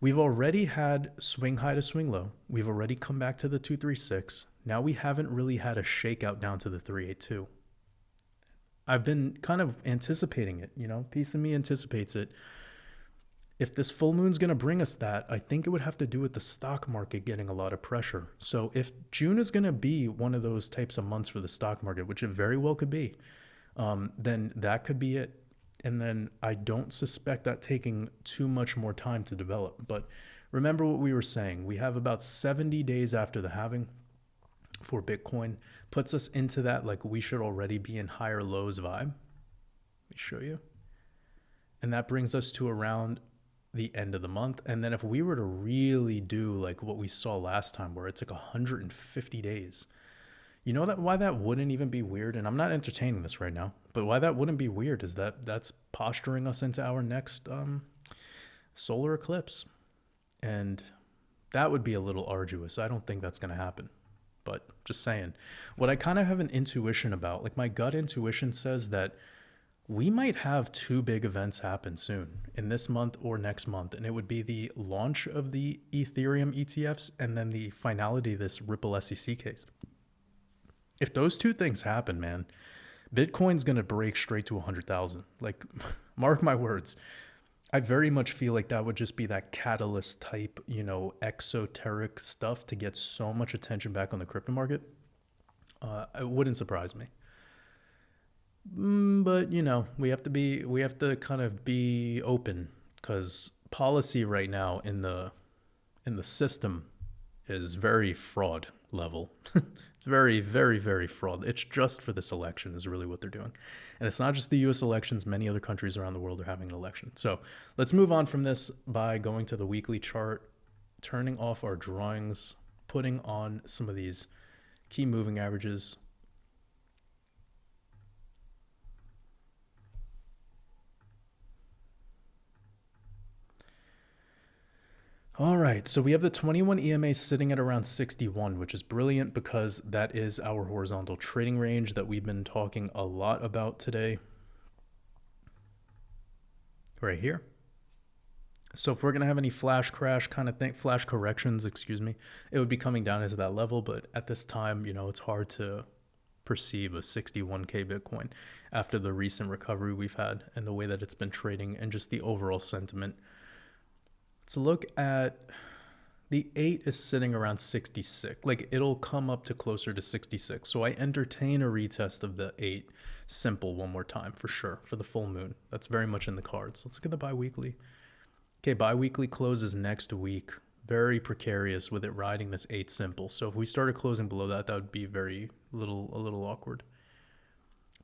A: We've already had swing high to swing low. We've already come back to the 236. Now we haven't really had a shakeout down to the 382. I've been kind of anticipating it, piece of me anticipates it. If this full moon's going to bring us that, I think it would have to do with the stock market getting a lot of pressure. So if June is going to be one of those types of months for the stock market, which it very well could be, then that could be it. And then I don't suspect that taking too much more time to develop. But remember what we were saying. We have about 70 days after the halving for Bitcoin. Puts us into that, like we should already be in higher lows vibe. Let me show you. And that brings us to around the end of the month. And then if we were to really do like what we saw last time, where it's like 150 days, why that wouldn't even be weird? And I'm not entertaining this right now, but why that wouldn't be weird is that that's posturing us into our next solar eclipse. And that would be a little arduous. I don't think that's going to happen. But just saying, what I kind of have an intuition about, like my gut intuition says that we might have two big events happen soon in this month or next month. And it would be the launch of the Ethereum ETFs and then the finality of this Ripple SEC case. If those two things happen, man, Bitcoin's going to break straight to 100,000. Like, mark my words. I very much feel like that would just be that catalyst type, exoteric stuff to get so much attention back on the crypto market. It wouldn't surprise me. But, we have to kind of be open, because policy right now in the system is very fraud level. It's very, very, very fraud. It's just for this election is really what they're doing. And it's not just the US elections. Many other countries around the world are having an election. So let's move on from this by going to the weekly chart, turning off our drawings, putting on some of these key moving averages. All right, so we have the 21 EMA sitting at around 61, which is brilliant because that is our horizontal trading range that we've been talking a lot about today. Right here. So if we're going to have any flash corrections, it would be coming down into that level. But at this time, it's hard to perceive a 61K Bitcoin after the recent recovery we've had and the way that it's been trading and just the overall sentiment. Let's look at the 8 is sitting around 66. Like it'll come up to closer to 66. So I entertain a retest of the 8 simple one more time for sure for the full moon. That's very much in the cards. Let's look at the biweekly. Okay, biweekly closes next week. Very precarious with it riding this 8 simple. So if we started closing below that, that would be a little awkward.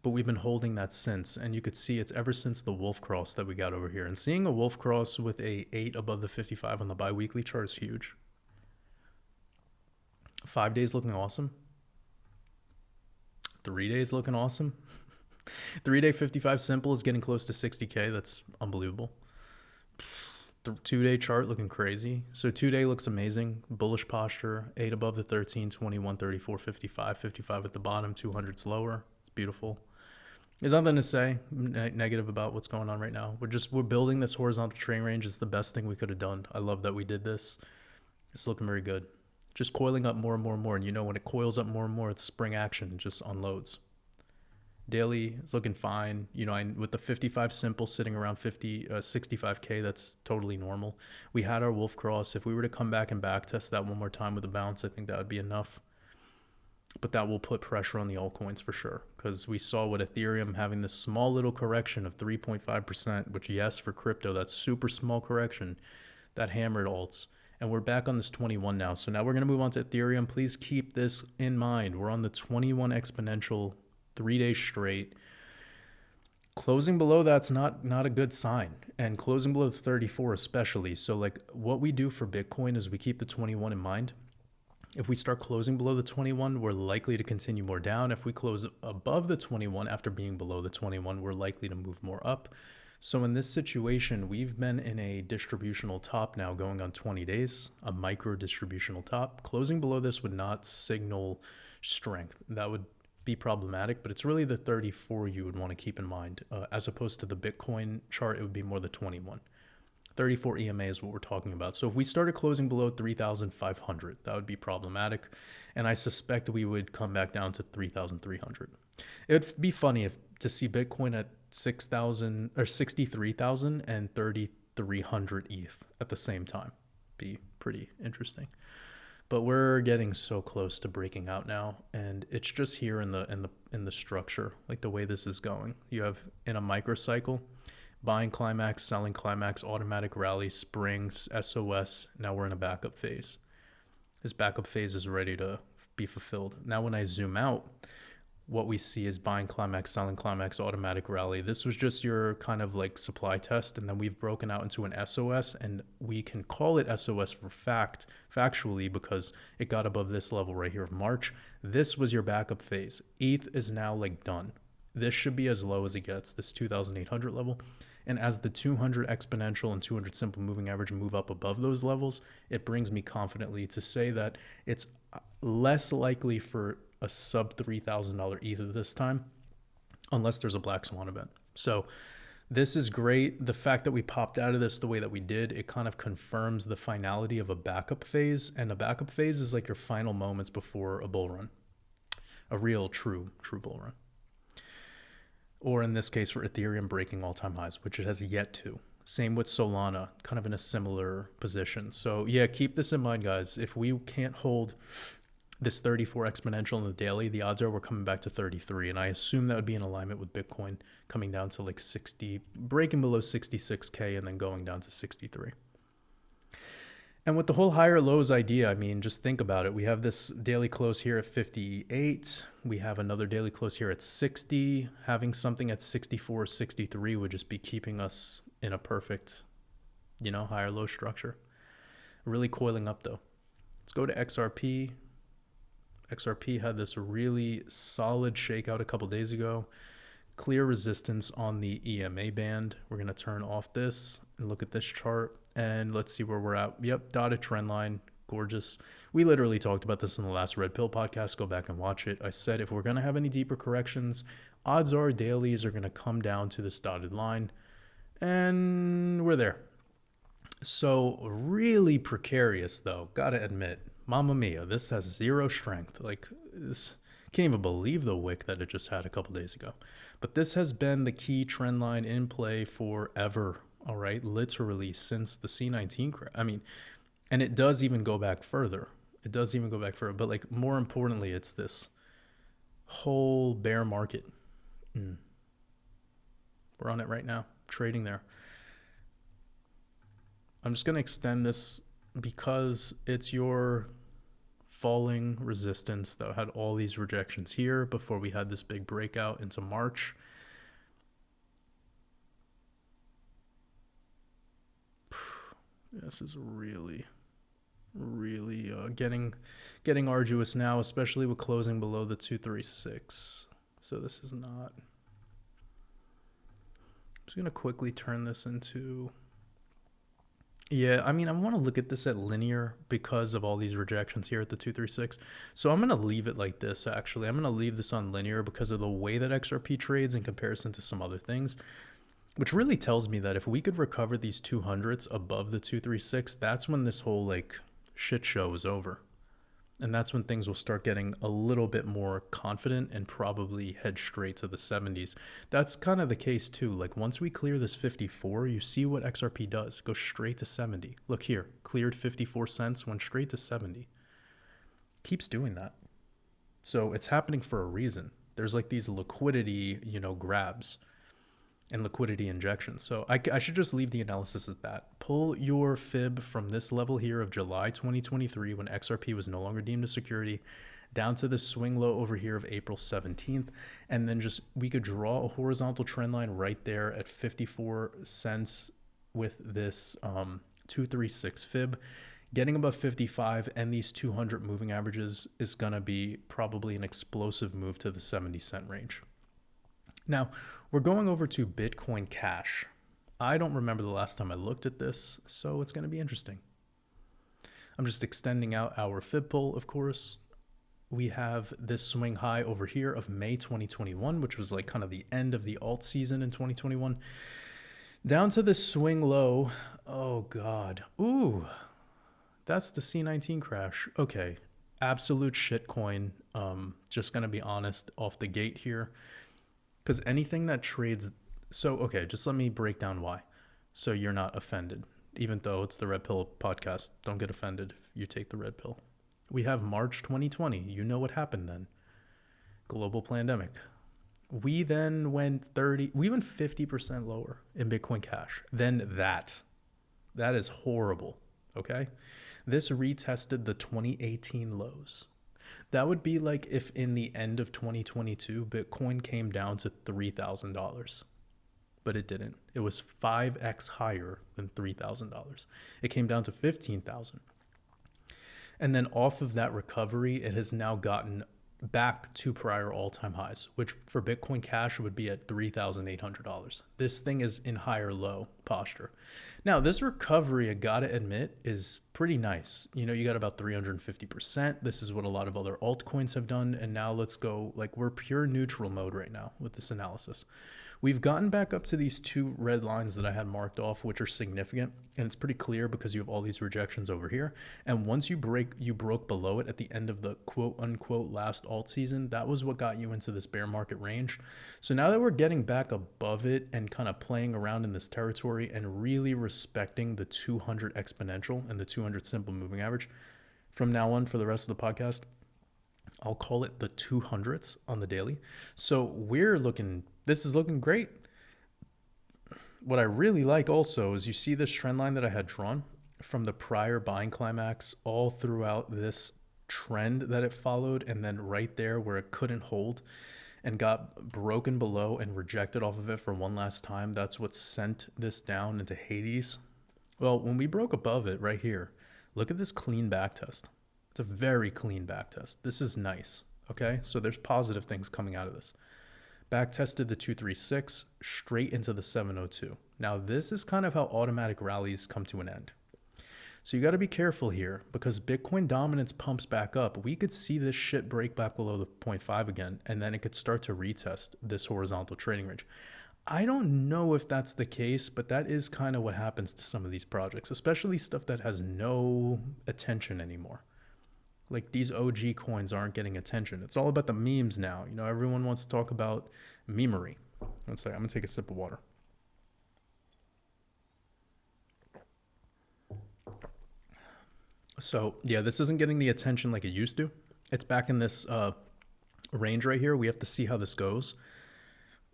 A: But we've been holding that since, and you could see it's ever since the wolf cross that we got over here. And seeing a wolf cross with a 8 above the 55 on the biweekly chart is huge. 5 days looking awesome. 3 days looking awesome. 3-day 55 simple is getting close to 60K. That's unbelievable. The 2-day chart looking crazy. So 2-day looks amazing. Bullish posture. 8 above the 13, 21, 34, 55. 55 at the bottom. 200's lower. It's beautiful. There's nothing to say negative about what's going on right now. We're building this horizontal trading range. It's the best thing we could have done. I love that we did this. It's looking very good. Just coiling up more and more and more. And when it coils up more and more, it's spring action. It just unloads. Daily is looking fine. With the 55 simple sitting around 65K, that's totally normal. We had our wolf cross. If we were to come back and back test that one more time with a bounce, I think that would be enough. But that will put pressure on the altcoins for sure, because we saw with Ethereum having this small little correction of 3.5%, which yes, for crypto, that's super small correction that hammered alts. And we're back on this 21 now. So now we're going to move on to Ethereum. Please keep this in mind. We're on the 21 exponential 3 days straight. Closing below that's not a good sign, and closing below the 34 especially. So like what we do for Bitcoin is we keep the 21 in mind. If we start closing below the 21, we're likely to continue more down. If we close above the 21 after being below the 21, we're likely to move more up. So in this situation, we've been in a distributional top now going on 20 days, a micro distributional top. Closing below this would not signal strength. That would be problematic, but it's really the 34 you would want to keep in mind. As opposed to the Bitcoin chart, it would be more the 21. 34 EMA is what we're talking about. So if we started closing below 3,500, that would be problematic. And I suspect we would come back down to 3,300. It'd be funny to see Bitcoin at 6,000 or 63,000 and 3,300 ETH at the same time. Be pretty interesting. But we're getting so close to breaking out now, and it's just here in the structure, like the way this is going. You have in a microcycle, buying climax, selling climax, automatic rally, springs, SOS. Now we're in a backup phase. This backup phase is ready to be fulfilled. Now when I zoom out, what we see is buying climax, selling climax, automatic rally. This was just your kind of like supply test, and then we've broken out into an SOS, and we can call it SOS for factually because it got above this level right here of March. This was your backup phase. ETH is now like done. This should be as low as it gets, this 2,800 level. And as the 200 exponential and 200 simple moving average move up above those levels, it brings me confidently to say that it's less likely for a sub $3,000 ETH this time, unless there's a black swan event. So this is great. The fact that we popped out of this the way that we did, it kind of confirms the finality of a backup phase. And a backup phase is like your final moments before a bull run, a real true bull run. Or in this case for Ethereum breaking all-time highs, which it has yet to. Same with Solana, kind of in a similar position. So yeah, keep this in mind, guys. If we can't hold this 34 exponential in the daily, the odds are we're coming back to 33. And I assume that would be in alignment with Bitcoin coming down to like 60, breaking below 66K and then going down to 63. And with the whole higher lows idea, I mean, just think about it. We have this daily close here at 58. We have another daily close here at 60. Having something at 64, 63 would just be keeping us in a perfect, higher low structure. Really coiling up though. Let's go to XRP. XRP had this really solid shakeout a couple days ago. Clear resistance on the EMA band. We're going to turn off this and look at this chart. And let's see where we're at. Yep, dotted trend line. Gorgeous. We literally talked about this in the last Red Pill podcast. Go back and watch it. I said if we're going to have any deeper corrections, odds are dailies are going to come down to this dotted line. And we're there. So really precarious, though. Gotta admit. Mamma mia, this has zero strength. Like, this, can't even believe the wick that it just had a couple days ago. But this has been the key trend line in play forever. All right, literally since the C19 crash. I mean, and it does even go back further. But like more importantly, it's this whole bear market. We're on it right now, trading there. I'm just going to extend this because it's your falling resistance that had all these rejections here before we had this big breakout into March. This is really getting arduous now, especially with closing below the 236. So this is not. I'm just going to quickly turn this into. Yeah, I mean, I want to look at this at linear because of all these rejections here at the 236. So I'm going to leave it like this, actually. I'm going to leave this on linear because of the way that XRP trades in comparison to some other things. Which really tells me that if we could recover these 200s above the 236, that's when this whole like shit show is over. And that's when things will start getting a little bit more confident and probably head straight to the 70s. That's kind of the case too. Like once we clear this 54, you see what XRP does. Go straight to 70. Look here, cleared 54 cents, went straight to 70. Keeps doing that. So it's happening for a reason. There's like these liquidity, grabs. and liquidity injections. So I should just leave the analysis at that. Pull your fib from this level here of July 2023 when XRP was no longer deemed a security down to the swing low over here of April 17th. And then just we could draw a horizontal trend line right there at 54 cents with this 236 fib. Getting above 55 and these 200 moving averages is going to be probably an explosive move to the 70-cent range. Now, we're going over to Bitcoin Cash. I don't remember the last time I looked at this, so it's going to be interesting. I'm just extending out our fib pull, of course. We have this swing high over here of May 2021, which was like kind of the end of the alt season in 2021. Down to this swing low. Oh, God. Ooh. That's the C19 crash. Okay. Absolute shitcoin. Just going to be honest off the gate here. Because anything that trades... So, okay, just let me break down why. So you're not offended. Even though it's the Red Pill podcast, don't get offended if you take the red pill. We have March 2020. You know what happened then. Global pandemic. We then went 50% lower in Bitcoin Cash than that. That is horrible. Okay? This retested the 2018 lows. That would be like if in the end of 2022, Bitcoin came down to $3,000. But it didn't. It was 5x higher than $3,000. It came down to $15,000. And then off of that recovery, it has now gotten back to prior all-time highs, which for Bitcoin Cash would be at $3,800. This thing is in higher low posture. Now, this recovery, I gotta admit, is pretty nice. You know, you got about 350%. This is what a lot of other altcoins have done. And now let's go, like, we're pure neutral mode right now with this analysis. We've gotten back up to these two red lines that I had marked off, which are significant. And it's pretty clear because you have all these rejections over here. And once you broke below it at the end of the quote unquote last alt season, that was what got you into this bear market range. So now that we're getting back above it and kind of playing around in this territory and really respecting the 200 exponential and the 200 simple moving average, from now on for the rest of the podcast, I'll call it the 200s on the daily. So this is looking great. What I really like also is you see this trend line that I had drawn from the prior buying climax all throughout this trend that it followed. And then right there where it couldn't hold and got broken below and rejected off of it for one last time. That's what sent this down into Hades. Well, when we broke above it right here, look at this clean back test. It's a very clean back test. This is nice. Okay. So there's positive things coming out of this. Back tested the 236 straight into the 702. Now, this is kind of how automatic rallies come to an end. So you got to be careful here because Bitcoin dominance pumps back up. We could see this shit break back below the 0.5 again, and then it could start to retest this horizontal trading range. I don't know if that's the case, but that is kind of what happens to some of these projects, especially stuff that has no attention anymore. Like these OG coins aren't getting attention. It's all about the memes now. You know, everyone wants to talk about memery. One second, I'm gonna take a sip of water. So yeah, this isn't getting the attention like it used to. It's back in this range right here. We have to see how this goes.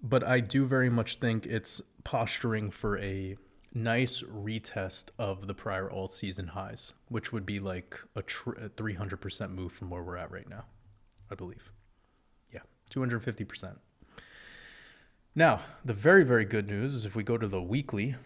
A: But I do very much think it's posturing for a nice retest of the prior alt season highs, which would be like a 300% move from where we're at right now, I believe. Yeah, 250%. Now, the very, very good news is if we go to the weekly,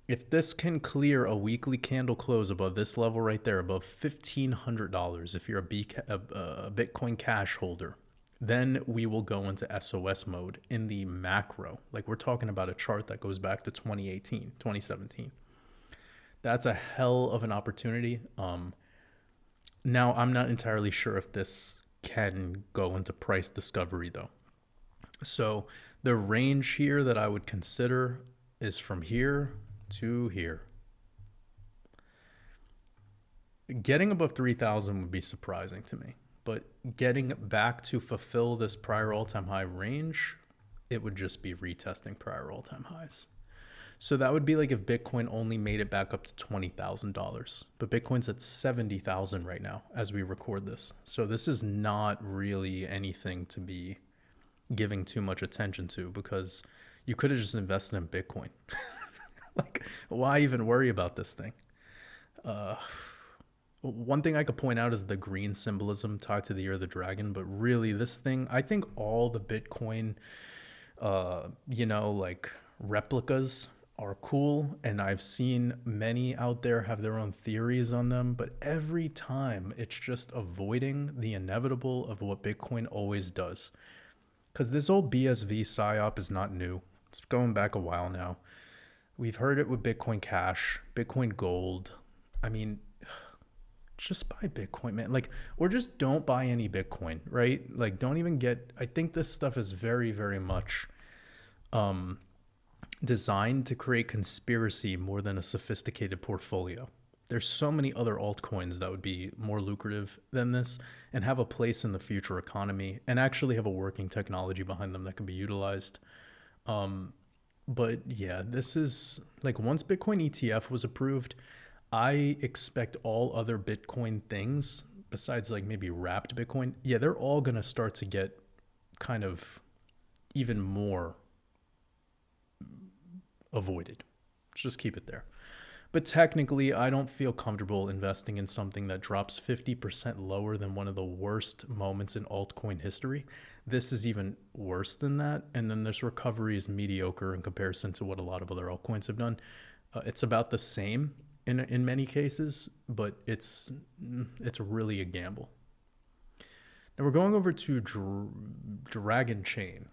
A: if this can clear a weekly candle close above this level right there, above $1,500, if you're a Bitcoin Cash holder, then we will go into SOS mode in the macro. Like we're talking about a chart that goes back to 2018, 2017. That's a hell of an opportunity. Now, I'm not entirely sure if this can go into price discovery though. So the range here that I would consider is from here to here. Getting above 3,000 would be surprising to me. But getting back to fulfill this prior all-time high range, it would just be retesting prior all-time highs. So that would be like if Bitcoin only made it back up to $20,000. But Bitcoin's at 70,000 right now as we record this. So this is not really anything to be giving too much attention to because You could have just invested in Bitcoin. Like, why even worry about this thing? Uh, One thing I could point out is the green symbolism tied to the year of the dragon, but really this thing, I think all the Bitcoin, like replicas are cool, and I've seen many out there have their own theories on them, but every time it's just avoiding the inevitable of what Bitcoin always does. Because this old BSV psyop is not new. It's going back a while now. We've heard it with Bitcoin Cash, Bitcoin Gold. I mean, just buy Bitcoin, man. Like, or just don't buy any Bitcoin, right? Like, don't even get. I think this stuff is very, very much designed to create conspiracy more than a sophisticated portfolio. There's so many other altcoins that would be more lucrative than this and have a place in the future economy and actually have a working technology behind them that can be utilized. But yeah, this is like once Bitcoin ETF was approved, I expect all other Bitcoin things besides like maybe wrapped Bitcoin, yeah, they're all going to start to get kind of even more avoided. Just keep it there. But technically, I don't feel comfortable investing in something that drops 50% lower than one of the worst moments in altcoin history. This is even worse than that. And then this recovery is mediocre in comparison to what a lot of other altcoins have done. It's about the same in many cases, but it's really a gamble. Now we're going over to Dragon Chain.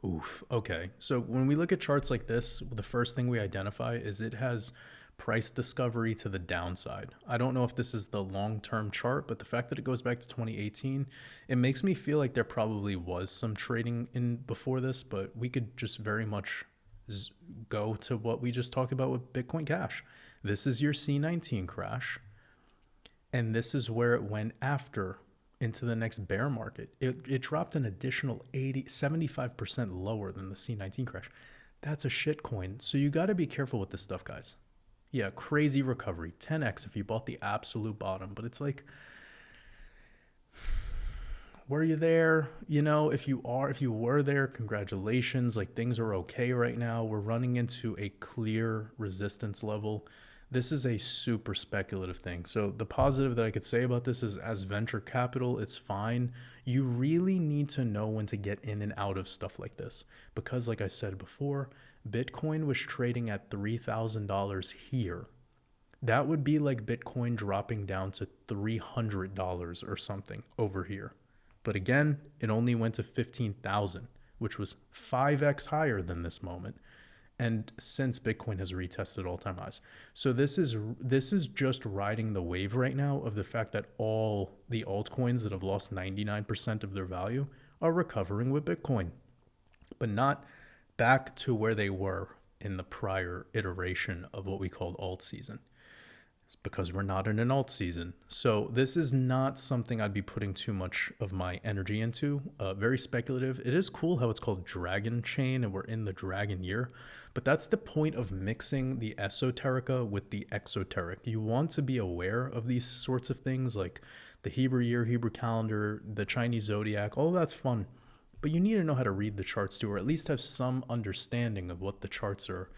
A: Oof. Okay. So when we look at charts like this, the first thing we identify is it has price discovery to the downside. I don't know if this is the long-term chart, but the fact that it goes back to 2018, it makes me feel like there probably was some trading in before this, but we could just very much go to what we just talked about with Bitcoin Cash. This is your C19 crash, and this is where it went after into the next bear market. It dropped an additional 75% lower than the C19 crash. That's a shit coin. So you got to be careful with this stuff, guys. Yeah, crazy recovery. 10x if you bought the absolute bottom. But it's like, were you there? If you were there, congratulations. Like, things are okay right now. We're running into a clear resistance level. This is a super speculative thing. So the positive that I could say about this is, as venture capital, it's fine. You really need to know when to get in and out of stuff like this. Because like I said before, Bitcoin was trading at $3,000 here. That would be like Bitcoin dropping down to $300 or something over here. But again, it only went to 15,000, which was 5x higher than this moment. And since Bitcoin has retested all-time highs. So this is just riding the wave right now of the fact that all the altcoins that have lost 99% of their value are recovering with Bitcoin, but not back to where they were in the prior iteration of what we called alt season. It's because we're not in an alt season. So this is not something I'd be putting too much of my energy into. Very speculative. It is cool how it's called Dragon Chain and we're in the dragon year. But that's the point of mixing the esoterica with the exoteric. You want to be aware of these sorts of things like the Hebrew year, Hebrew calendar, the Chinese zodiac. All of that's fun. But you need to know how to read the charts too, or at least have some understanding of what the charts are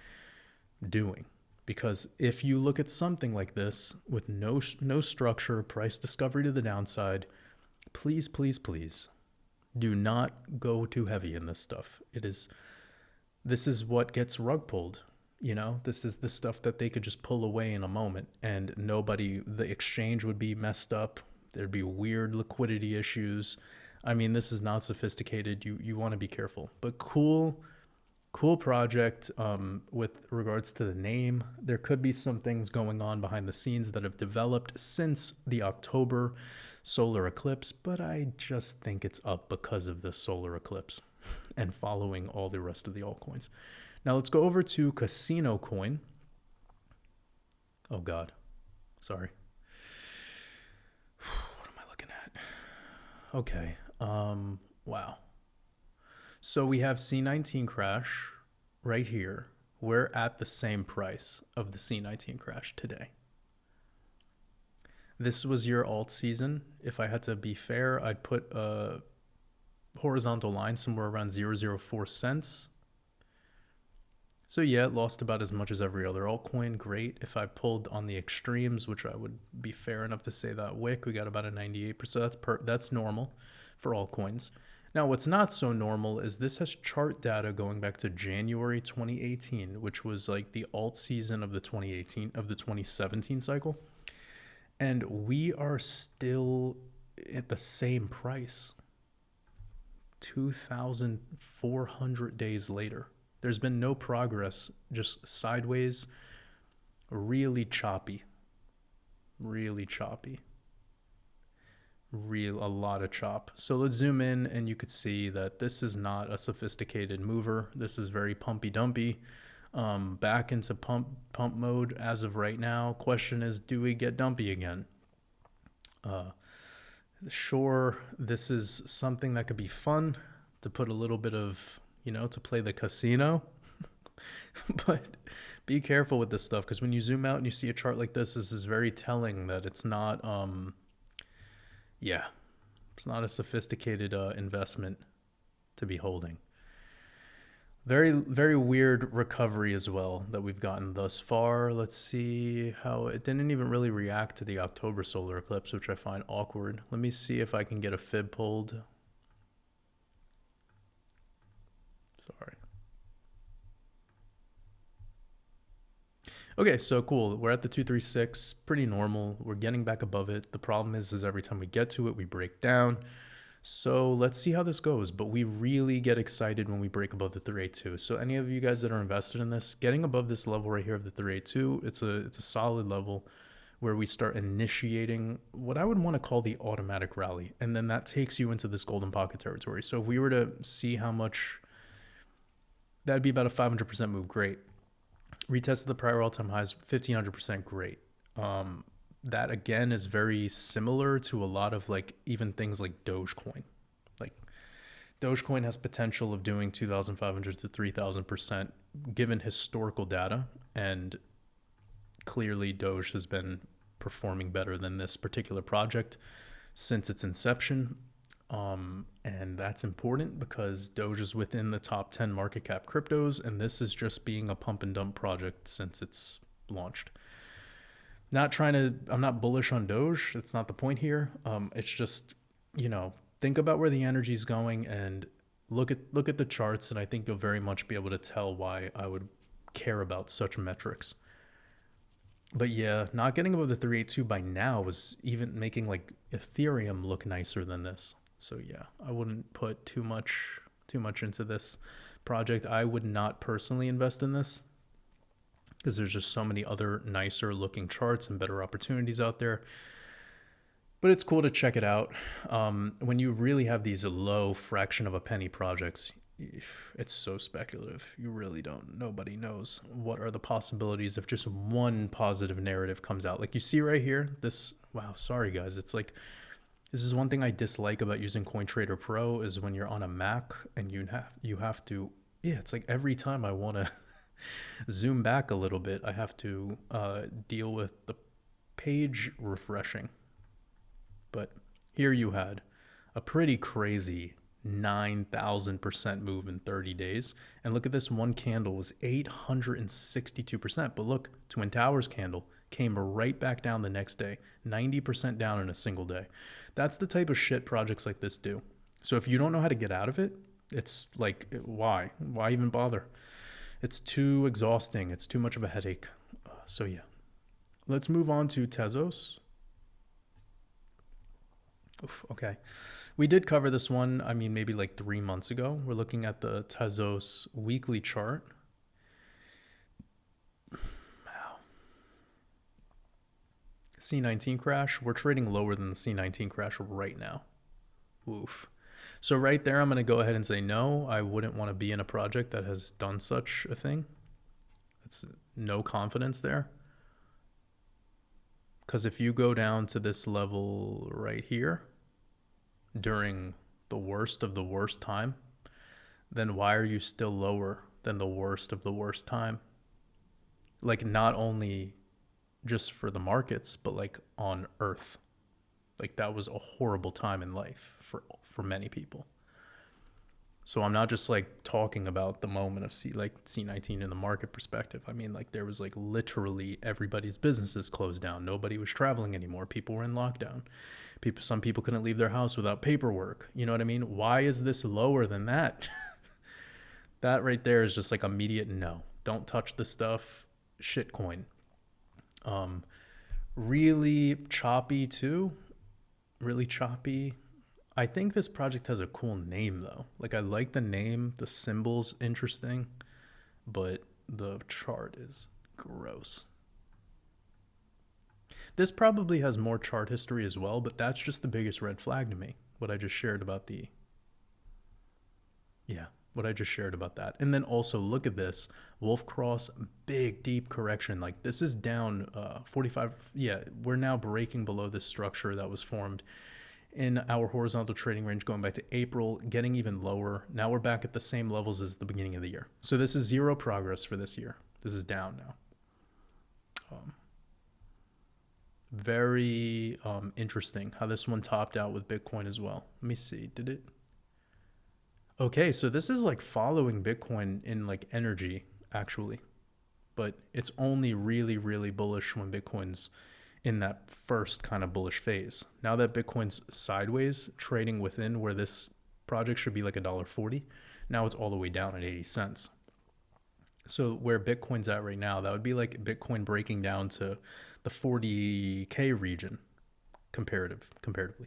A: doing. Because if you look at something like this with no structure, price discovery to the downside, please, please, please do not go too heavy in this stuff. This is what gets rug pulled. This is the stuff that they could just pull away in a moment and the exchange would be messed up. There'd be weird liquidity issues. I mean, this is not sophisticated. You want to be careful, but cool project. With regards to the name, there could be some things going on behind the scenes that have developed since the October solar eclipse, but I just think it's up because of the solar eclipse and following all the rest of the altcoins. Now let's go over to Casino Coin. Oh God, sorry. What am I looking at? Okay. Wow. So we have C19 crash right here. We're at the same price of the C19 crash today. This was your alt season. If I had to be fair, I'd put a horizontal line somewhere around 0.004 cents So yeah, it lost about as much as every other altcoin. Great. If I pulled on the extremes, which I would be fair enough to say that WIC, we got about a 98%. That's normal for altcoins. Now, what's not so normal is this has chart data going back to January 2018, which was like the alt season of the 2017 cycle. And we are still at the same price 2,400 days later. There's been no progress, just sideways, really choppy, a lot of chop. So let's zoom in and you could see that this is not a sophisticated mover. This is very pumpy dumpy. Back into pump mode as of right now. Question is, do we get dumpy again? Sure, this is something that could be fun to put a little bit of, to play the casino. But be careful with this stuff, because when you zoom out and you see a chart like this is very telling that it's not, it's not a sophisticated investment to be holding. Very, very weird recovery as well that we've gotten thus far. Let's see how it didn't even really react to the October solar eclipse, which I find awkward. Let me see if I can get a fib pulled. Sorry. Okay, so cool. We're at the 236, pretty normal. We're getting back above it. The problem is every time we get to it, we break down. So let's see how this goes. But we really get excited when we break above the 382. So any of you guys that are invested in this, getting above this level right here of the 382, it's a solid level where we start initiating what I would want to call the automatic rally. And then that takes you into this golden pocket territory. So if we were to see how much, that'd be about a 500% move. Great. Retested the prior all-time highs, 1,500%. Great. That again is very similar to a lot of like even things like Dogecoin. Like Dogecoin has potential of doing 2,500 to 3,000% given historical data, and clearly Doge has been performing better than this particular project since its inception. And that's important because Doge is within the top 10 market cap cryptos, and this is just being a pump and dump project since it's launched. I'm not bullish on Doge. That's not the point here. It's just, think about where the energy is going and look at the charts, and I think you'll very much be able to tell why I would care about such metrics. But yeah, not getting above the 382 by now was even making like Ethereum look nicer than this. So yeah, I wouldn't put too much into this project. I would not personally invest in this because there's just so many other nicer looking charts and better opportunities out there. But it's cool to check it out. When you really have these low fraction of a penny projects, it's so speculative. You really don't. Nobody knows what are the possibilities if just one positive narrative comes out. Like you see right here, wow, sorry guys. It's like, this is one thing I dislike about using CoinTrader Pro is when you're on a Mac and you have to, it's like every time I want to zoom back a little bit, I have to deal with the page refreshing. But here you had a pretty crazy 9,000% move in 30 days. And look at this one candle was 862%. But look, Twin Towers candle came right back down the next day, 90% down in a single day. That's the type of shit projects like this do. So if you don't know how to get out of it, it's like, why even bother? It's too exhausting. It's too much of a headache. So yeah, let's move on to Tezos. Oof, okay. We did cover this one, maybe like 3 months ago. We're looking at the Tezos weekly chart. Wow. C19 crash. We're trading lower than the C19 crash right now. Oof. So right there, I'm going to go ahead and say no. I wouldn't want to be in a project that has done such a thing. It's no confidence there. Because if you go down to this level right here during the worst of the worst time, then why are you still lower than the worst of the worst time? Like not only just for the markets, but like on Earth. Like that was a horrible time in life for many people. So I'm not just like talking about the moment of C19 in the market perspective. I mean, like there was like literally everybody's businesses closed down. Nobody was traveling anymore. People were in lockdown. Some people couldn't leave their house without paperwork. You know what I mean? Why is this lower than that? That right there is just like immediate no. Don't touch the stuff. Shitcoin. Really choppy too. Really choppy. I think this project has a cool name though. Like I like the name, the symbol's interesting, but the chart is gross. This probably has more chart history as well, but that's just the biggest red flag to me. What I just shared about what I just shared about that. And then also look at this Wolf Cross, big deep correction. Like this is down 45. Yeah, we're now breaking below this structure that was formed in our horizontal trading range going back to April, getting even lower. Now we're back at the same levels as the beginning of the year. So this is zero progress for this year. This is down now. Very interesting how this one topped out with Bitcoin as well. Let me see. Did it? Okay, so this is like following Bitcoin in like energy, actually. But it's only really, really bullish when Bitcoin's in that first kind of bullish phase. Now that Bitcoin's sideways, trading within where this project should be like $1.40, now it's all the way down at 80 cents. So where Bitcoin's at right now, that would be like Bitcoin breaking down to the 40K region comparatively.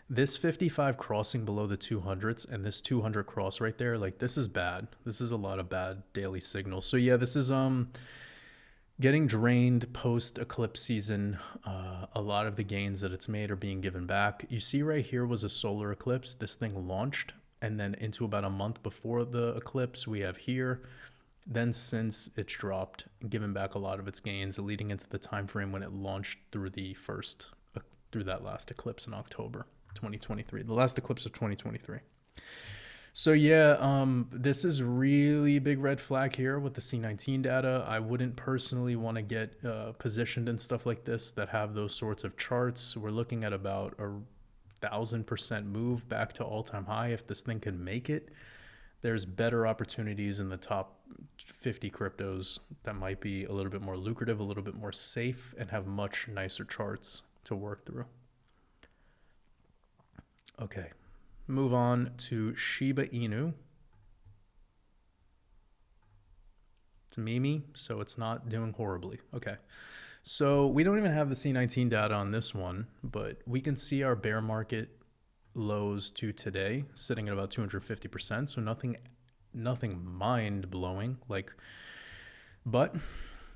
A: This 55 crossing below the 200s and this 200 cross right there, like this is bad. This is a lot of bad daily signals. So yeah, this is getting drained post eclipse season. A lot of the gains that it's made are being given back. You see right here was a solar eclipse. This thing launched, and then into about a month before the eclipse, we have here. Then since it's dropped, given back a lot of its gains, leading into the time frame when it launched through that last eclipse in October 2023, the last eclipse of 2023. So yeah, this is really big red flag here with the C19 data. I wouldn't personally want to get positioned in stuff like this that have those sorts of charts. We're looking at about a 1,000% move back to all-time high. If this thing can make it, there's better opportunities in the top 50 cryptos that might be a little bit more lucrative, a little bit more safe, and have much nicer charts to work through. Okay, move on to Shiba Inu. It's Mimi, so it's not doing horribly. Okay, so we don't even have the C19 data on this one, but we can see our bear market lows to today sitting at about 250%. So nothing mind-blowing, but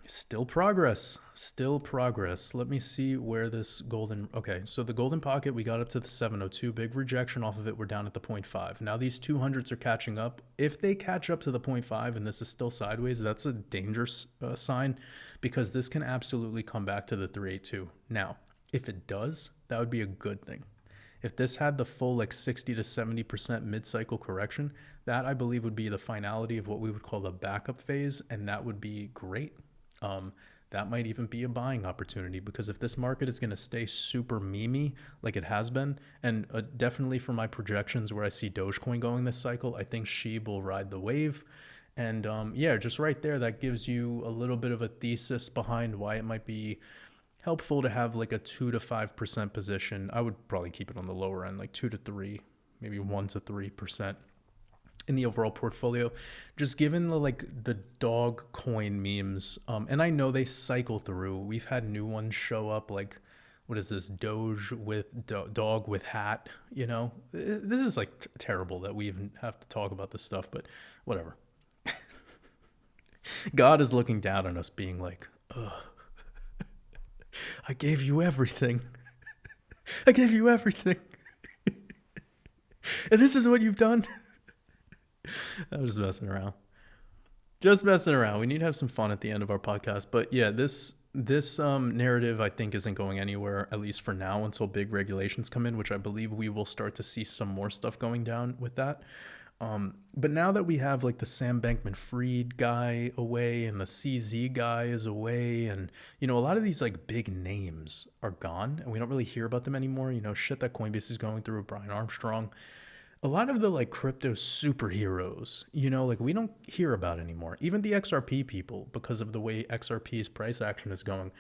A: still progress. Let me see where this okay, so the golden pocket, we got up to the 702, big rejection off of it. We're down at the 0.5. Now these 200s are catching up. If they catch up to the 0.5 and this is still sideways, that's a dangerous sign, because this can absolutely come back to the 382. Now, if it does, that would be a good thing. If this had the full 60 to 70% mid-cycle correction, that I believe would be the finality of what we would call the backup phase, and that would be great. That might even be a buying opportunity, because if this market is going to stay super memey like it has been, and definitely for my projections where I see Dogecoin going this cycle, I think SHIB will ride the wave. And yeah, just right there, that gives you a little bit of a thesis behind why it might be helpful to have a 2 to 5% position. I would probably keep it on the lower end, 2 to 3, maybe 1 to 3% in the overall portfolio, just given the dog coin memes. And I know they cycle through. We've had new ones show up, what is this, Doge with dog with hat, This is terrible that we even have to talk about this stuff, but whatever. God is looking down on us being ugh. I gave you everything. I gave you everything. And this is what you've done. I'm just messing around. We need to have some fun at the end of our podcast. But yeah, this narrative, I think, isn't going anywhere, at least for now, until big regulations come in, which I believe we will start to see some more stuff going down with that. But now that we have the Sam Bankman-Fried guy away and the CZ guy is away, and a lot of these big names are gone and we don't really hear about them anymore. Shit that Coinbase is going through with Brian Armstrong. A lot of the like crypto superheroes, like we don't hear about anymore. Even the XRP people, because of the way XRP's price action is going,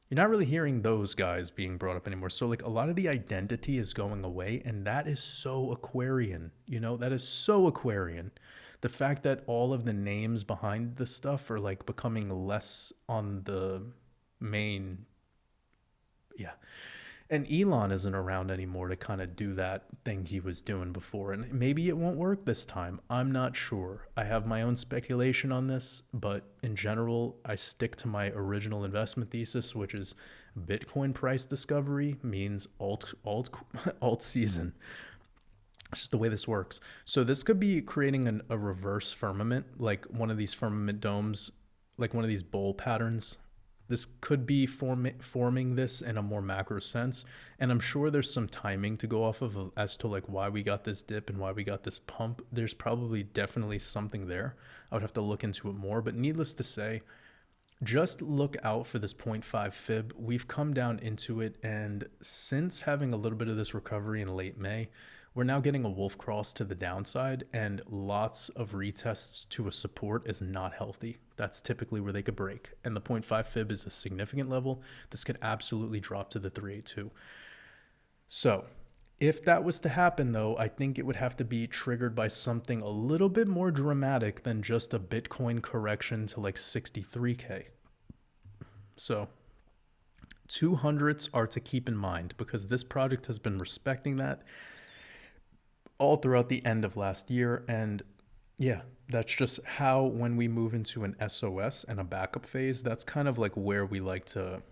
A: you're not really hearing those guys being brought up anymore. So like a lot of the identity is going away, and that is so Aquarian. That is so Aquarian. The fact that all of the names behind the stuff are like becoming less on the main, yeah. And Elon isn't around anymore to kind of do that thing he was doing before. And maybe it won't work this time. I'm not sure. I have my own speculation on this, but in general, I stick to my original investment thesis, which is Bitcoin price discovery means alt season. It's just the way this works. So this could be creating a reverse firmament, like one of these firmament domes, like one of these bowl patterns. This could be forming this in a more macro sense. And I'm sure there's some timing to go off of as to like why we got this dip and why we got this pump. There's probably definitely something there. I would have to look into it more. But needless to say, just look out for this 0.5 fib. We've come down into it. And since having a little bit of this recovery in late May, we're now getting a wolf cross to the downside, and lots of retests to a support is not healthy. That's typically where they could break. And the 0.5 fib is a significant level. This could absolutely drop to the 382. So if that was to happen, though, I think it would have to be triggered by something a little bit more dramatic than just a Bitcoin correction to like 63K. So 200s are to keep in mind, because this project has been respecting that all throughout the end of last year. And yeah, that's just how, when we move into an SOS and a backup phase, that's kind of like where we like to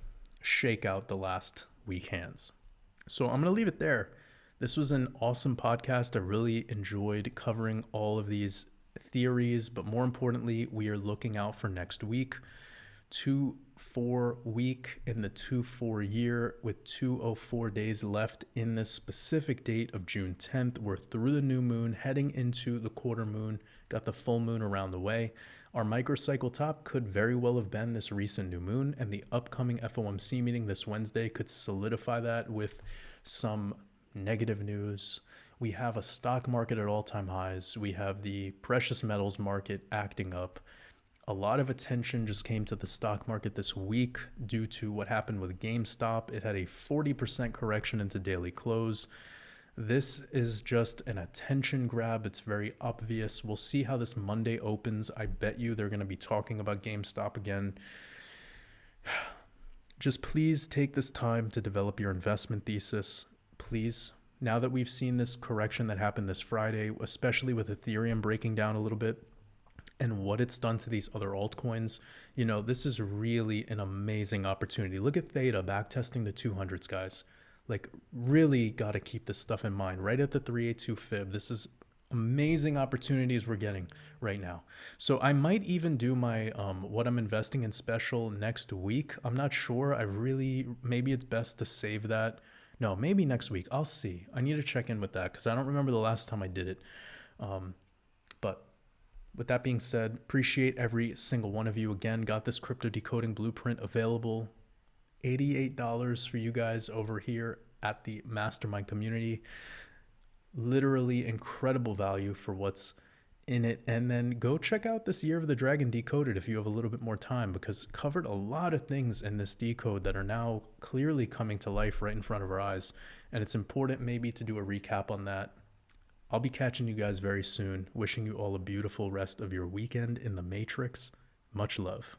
A: shake out the last weak hands. So I'm going to leave it there. This was an awesome podcast. I really enjoyed covering all of these theories, but more importantly, we are looking out for next week. 2-4 week in the 2-4 year with 204 days left in this specific date of June 10th. We're through the new moon, heading into the quarter moon, got the full moon around the way. Our microcycle top could very well have been this recent new moon, and the upcoming FOMC meeting this Wednesday could solidify that with some negative news. We have a stock market at all-time highs. We have the precious metals market acting up. A lot of attention just came to the stock market this week due to what happened with GameStop. It had a 40% correction into daily close. This is just an attention grab. It's very obvious. We'll see how this Monday opens. I bet you they're going to be talking about GameStop again. Just please take this time to develop your investment thesis. Please. Now that we've seen this correction that happened this Friday, especially with Ethereum breaking down a little bit, and what it's done to these other altcoins, this is really an amazing opportunity. Look at Theta backtesting the 200s, guys. Like, really got to keep this stuff in mind. Right at the 382 fib, this is amazing opportunities we're getting right now. So I might even do my what I'm investing in special next week. I'm not sure. Maybe it's best to save that. No, maybe next week. I'll see. I need to check in with that because I don't remember the last time I did it. But with that being said, appreciate every single one of you. Again, got this crypto decoding blueprint available. $88 for you guys over here at the mastermind community. Literally incredible value for what's in it. And then go check out this Year of the Dragon Decoded if you have a little bit more time, because covered a lot of things in this decode that are now clearly coming to life right in front of our eyes. And it's important maybe to do a recap on that. I'll be catching you guys very soon. Wishing you all a beautiful rest of your weekend in the Matrix. Much love.